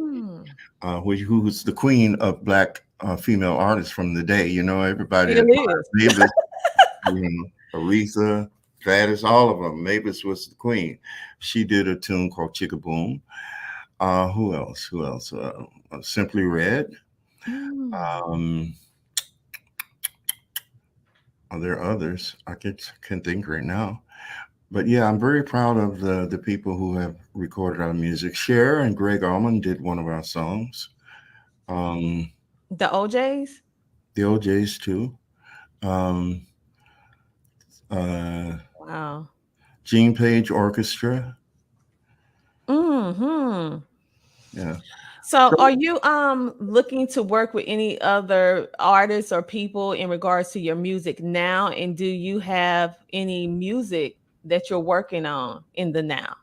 the queen of Black female artists from the day. Everybody. Mavis, Aretha, Gladys, all of them. Mavis was the queen. She did a tune called Chicka Boom. Who else? Simply Red. Are there others? I can't think right now. But yeah, I'm very proud of the people who have recorded our music. Cher and Greg Allman did one of our songs. The OJs? The OJs too. Wow. Gene Page Orchestra. Yeah. So are you looking to work with any other artists or people in regards to your music now? And do you have any music that you're working on in the now?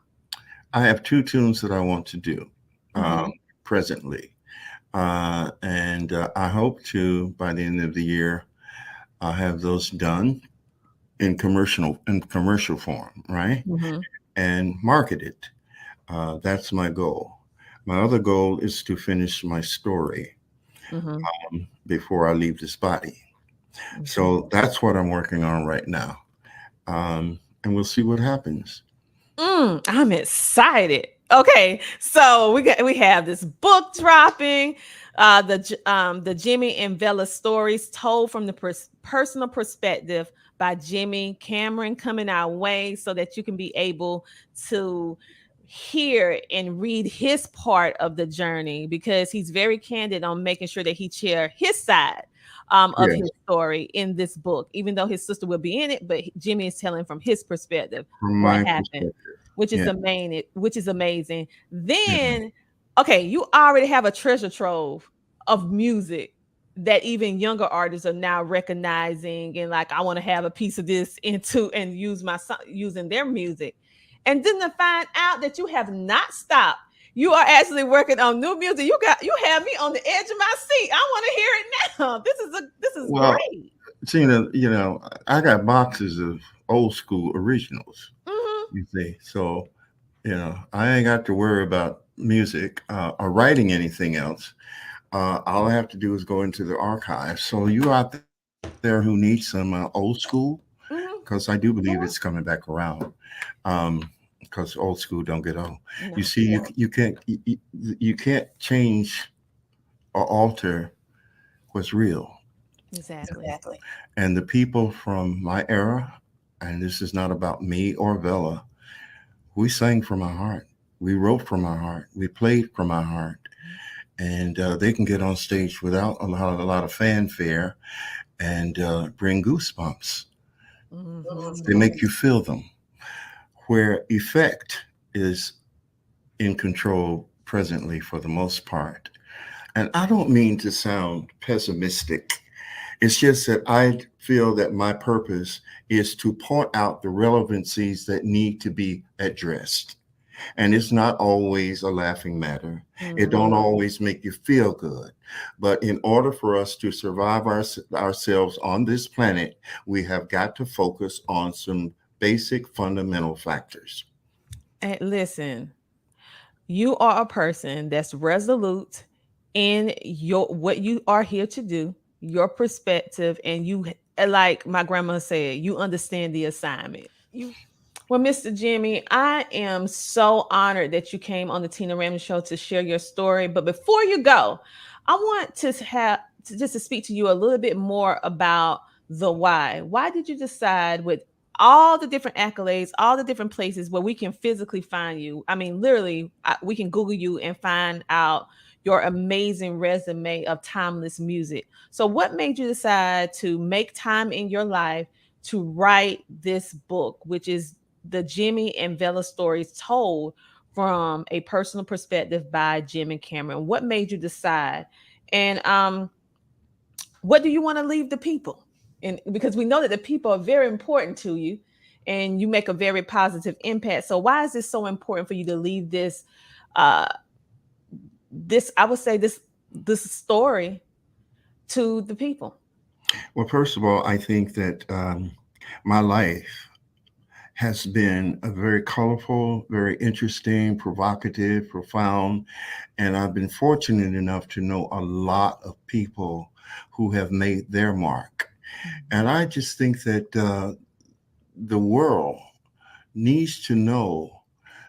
I have 2 tunes that I want to do Mm-hmm. presently. And I hope to, by the end of the year, I'll have those done in commercial form, right? Mm-hmm. And market it. That's my goal. My other goal is to finish my story Mm-hmm. before I leave this body. Okay. So that's what I'm working on right now. And we'll see what happens. I'm excited. Okay, so we have this book dropping, the Jimmie and Vella stories told from the personal perspective by Jimmie Cameron coming our way, so that you can be able to hear and read his part of the journey, because he's very candid on making sure that he share his side of Yes, his story in this book, even though his sister will be in it, but Jimmie is telling from his perspective from what my happened, perspective. which is Yeah. the main, which is amazing. Mhm. Then, okay, you already have a treasure trove of music that even younger artists are now recognizing, and like, I want to have a piece of this into and use using their music. And then to find out that you have not stopped, you are actually working on new music. You have me on the edge of my seat. I want to hear it now. This is Well, great. Tina, I got boxes of old school originals, Hmm. you see. So, I ain't got to worry about music or writing anything else. All I have to do is go into the archives. So, you out there who need some old school, because I Hmm. do believe it's coming back around. Because old school don't get old. You No, see, you can't change or alter what's real. exactly. And the people from my era, and this is not about me or Vela, we sang from our heart. We wrote from our heart. We played from our heart. And they can get on stage without a lot of fanfare and bring goosebumps. They Hmm. make you feel them. Where effect is in control presently for the most part. And I don't mean to sound pessimistic. It's just that I feel that my purpose is to point out the relevancies that need to be addressed. And it's not always a laughing matter. It don't Hmm. always make you feel good. But in order for us to survive ourselves on this planet, we have got to focus on some basic fundamental factors. And listen, you are a person that's resolute in your what you are here to do, your perspective, and you, like my grandma said, you understand the assignment. Well, Mr. Jimmie, I am so honored that you came on the Tina Ramsey Show to share your story. But before you go, I want just to speak to you a little bit more about the why. Why did you decide, with all the different accolades, all the different places where we can physically find you? I mean, literally, we can Google you and find out your amazing resume of timeless music. So, what made you decide to make time in your life to write this book, which is the Jimmie and Vella stories told from a personal perspective by Jimmie Cameron? What made you decide? And what do you want to leave the people? And because we know that the people are very important to you and you make a very positive impact. So why is this so important for you to leave uh I would say this story to the people? Well, first of all, I think that my life has been a very colorful, very interesting, provocative, profound, and I've been fortunate enough to know a lot of people who have made their mark. And I just think that the world needs to know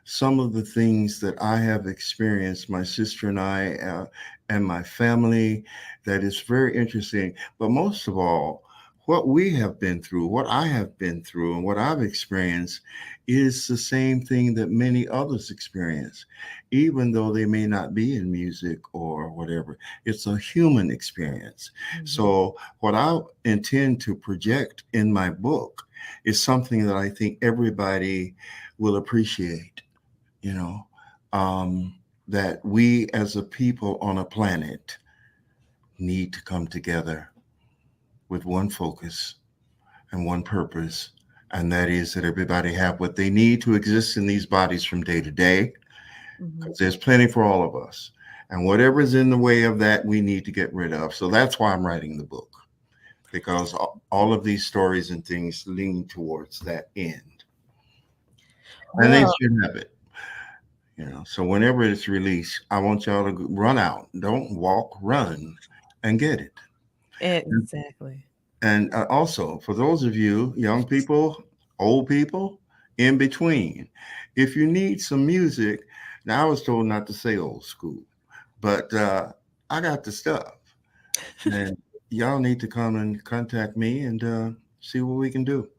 some of the things that I have experienced, my sister and I, and my family, that is very interesting. But most of all, what we have been through, what I have been through, and what I've experienced is the same thing that many others experience, even though they may not be in music or whatever. It's a human experience. Mhm. So, what I intend to project in my book is something that I think everybody will appreciate, you know. Um, that we as a people on a planet need to come together with one focus and one purpose, and that is that everybody have what they need to exist in these bodies from day to day, because there's plenty for all of us. And whatever is in the way of that, we need to get rid of. So that's why I'm writing the book, because all of these stories and things lean towards that end. And they should have it. So whenever it's released, I want y'all to run out. Don't walk, run and get it. Exactly. And also, for those of you, young people, old people, in between, if you need some music, now I was told not to say old school, but I got the stuff. And y'all need to come and contact me and see what we can do.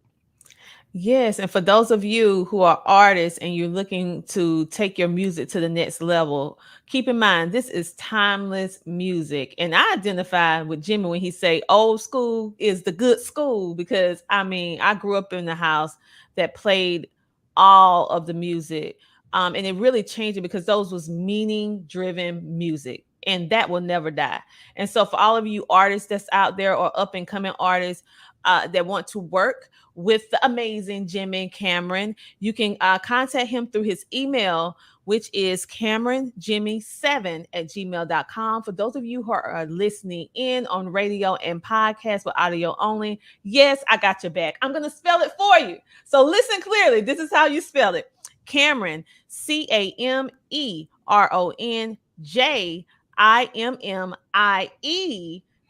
Yes, and for those of you who are artists and you're looking to take your music to the next level, keep in mind this is timeless music. And I identify with Jimmie when he say old school is the good school, because I mean, I grew up in the house that played all of the music. And it really changed it because those was meaning driven music, and that will never die. And so for all of you artists that's out there, or up and coming artists that want to work with the amazing Jimmie Cameron, you can contact him through his email, which is CameronJimmie7@gmail.com. For those of you who are listening in on radio and podcast with audio only, yes, I got your back. I'm going to spell it for you. So listen clearly. This is how you spell it. Cameron, CameronJimmie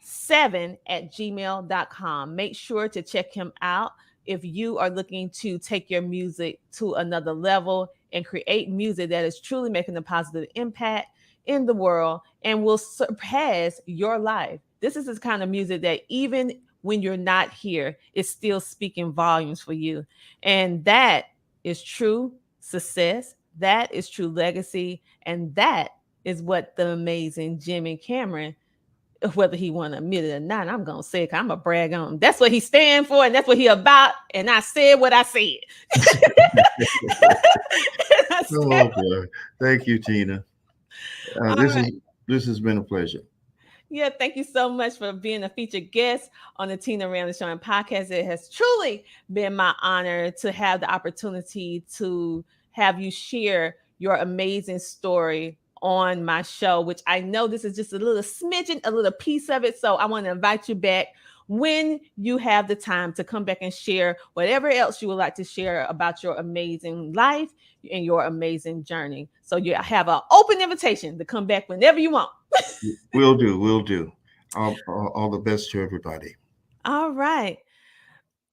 7@gmail.com. Make sure to check him out if you are looking to take your music to another level and create music that is truly making a positive impact in the world and will surpass your life. This is the kind of music that even when you're not here, it's still speaking volumes for you. And that is true success. That is true legacy. And that is what the amazing Jimmie Cameron, whether he want to admit it or not, I'm gonna say it. I'm gonna brag on him. That's what he stand for, and that's what he about. And I said what I said. Oh boy, thank you, Tina. This has been a pleasure. Yeah, thank you so much for being a featured guest on the Tina Ramsey Show and podcast. It has truly been my honor to have the opportunity to have you share your amazing story on my show, which I know this is just a little smidgen, a little piece of it. So I want to invite you back when you have the time to come back and share whatever else you would like to share about your amazing life and your amazing journey. So you have an open invitation to come back whenever you want. We'll do. All the best to everybody. All right.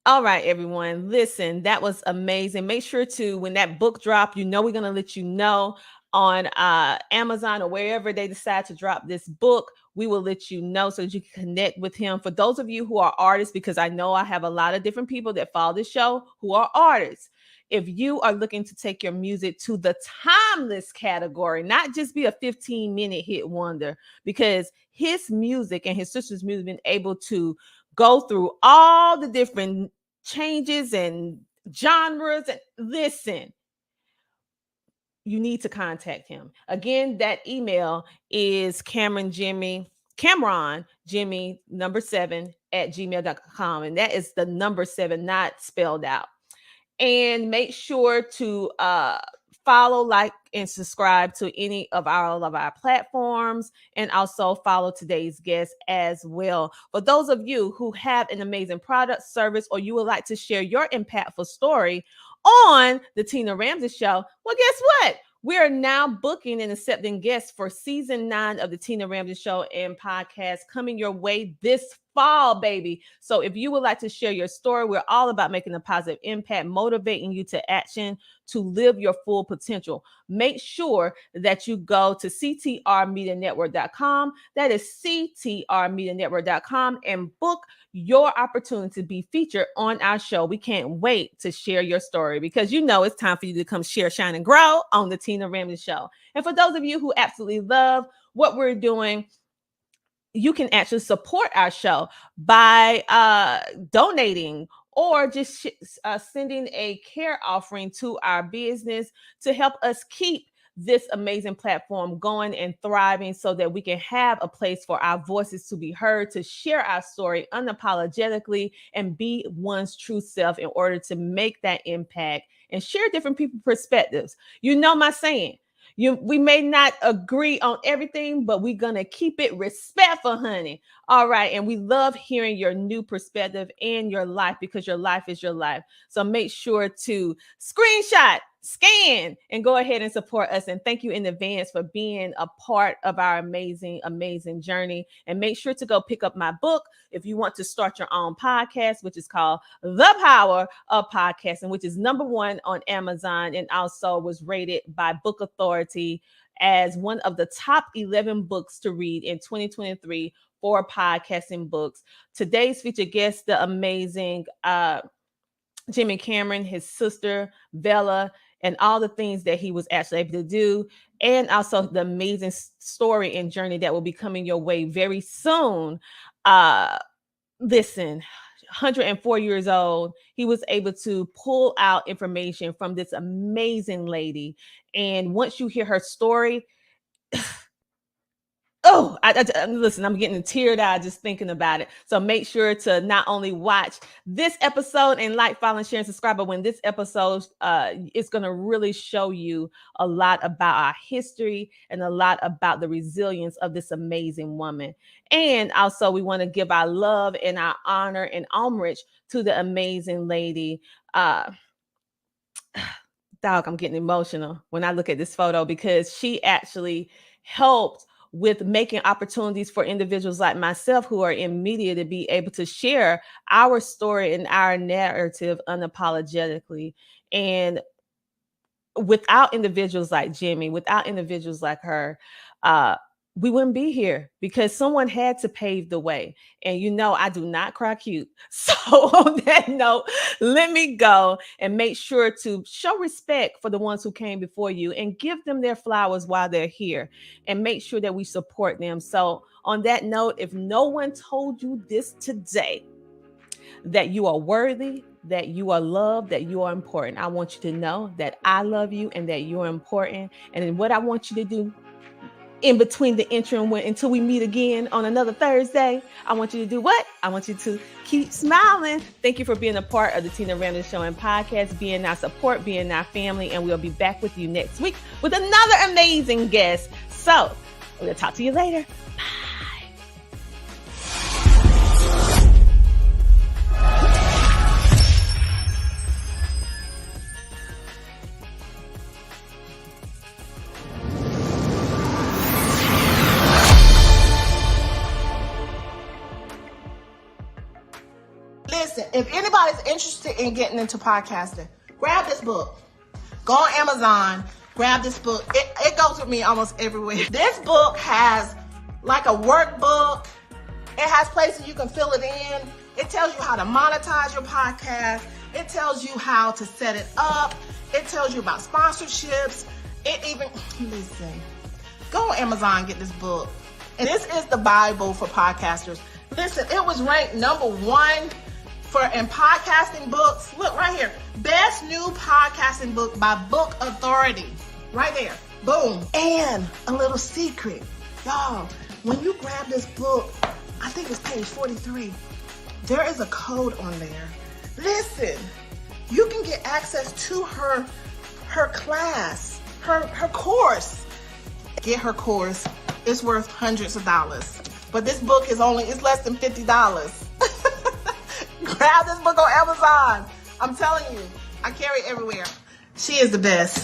All right, everyone. Listen, that was amazing. Make sure to, when that book drop, we're going to let you know on Amazon or wherever they decide to drop this book. We will let you know so that you can connect with him. For those of you who are artists, because I know I have a lot of different people that follow this show who are artists. If you are looking to take your music to the timeless category, not just be a 15-minute hit wonder, because his music and his sister's music have been able to go through all the different changes and genres. And listen, you need to contact him. Again, that email is Cameron Jimmie 7@gmail.com. And that is the number 7, not spelled out. And make sure to follow, like, and subscribe to any of our platforms, and also follow today's guest as well. For those of you who have an amazing product, service, or you would like to share your impactful story on the Tina Ramsey Show, well, guess what? We are now booking and accepting guests for season 9 of the Tina Ramsey Show and podcast, coming your way this fall, baby. So if you would like to share your story, we're all about making a positive impact, motivating you to action to live your full potential. Make sure that you go to ctrmedianetwork.com. That is ctrmedianetwork.com, and book your opportunity to be featured on our show. We can't wait to share your story, because you know it's time for you to come share, shine, and grow on the Tina Ramsey Show. And for those of you who absolutely love what we're doing, you can actually support our show by donating, or just sending a care offering to our business to help us keep this amazing platform going and thriving so that we can have a place for our voices to be heard, to share our story unapologetically and be one's true self in order to make that impact and share different people's perspectives. You know my saying. We may not agree on everything, but we're going to keep it respectful, honey. All right. And we love hearing your new perspective in your life because your life is your life. So make sure to screenshot, scan, and go ahead and support us. And thank you in advance for being a part of our amazing, amazing journey. And make sure to go pick up my book if you want to start your own podcast, which is called The Power of Podcasting, which is #1 on Amazon and also was rated by Book Authority as one of the top 11 books to read in 2023 for podcasting books. Today's featured guest, the amazing Jimmie Cameron, his sister, Bella, and all the things that he was actually able to do, and also the amazing story and journey that will be coming your way very soon. Listen, 104 years old, he was able to pull out information from this amazing lady. And once you hear her story, listen, I'm getting teared out just thinking about it. So make sure to not only watch this episode and like, follow, and share, and subscribe, but when this episode is going to really show you a lot about our history and a lot about the resilience of this amazing woman. And also we want to give our love and our honor and homage to the amazing lady. I'm getting emotional when I look at this photo because she actually helped with making opportunities for individuals like myself who are in media to be able to share our story and our narrative unapologetically. And without individuals like Jimmie, without individuals like her, we wouldn't be here because someone had to pave the way. And you know, I do not cry cute. So on that note, let me go and make sure to show respect for the ones who came before you and give them their flowers while they're here and make sure that we support them. So on that note, if no one told you this today, that you are worthy, that you are loved, that you are important, I want you to know that I love you and that you're important. And then what I want you to do in between the interim until we meet again on another Thursday, I want you to do what? I want you to keep smiling. Thank you for being a part of the Tina Ramsey Show and podcast, being our support, being our family, and we'll be back with you next week with another amazing guest. So we'll talk to you later. Listen, if anybody's interested in getting into podcasting, grab this book. Go on Amazon, grab this book. It goes with me almost everywhere. This book has like a workbook. It has places you can fill it in. It tells you how to monetize your podcast. It tells you how to set it up. It tells you about sponsorships. Listen, go on Amazon, get this book. And this is the Bible for podcasters. Listen, it was ranked #1 in podcasting books. Look right here. Best new podcasting book by Book Authority. Right there. Boom. And a little secret. Y'all, when you grab this book, I think it's page 43. There is a code on there. Listen, you can get access to her class, her course. Get her course. It's worth hundreds of dollars. But this book is less than $50. Grab this book on Amazon. I'm telling you, I carry it everywhere. She is the best.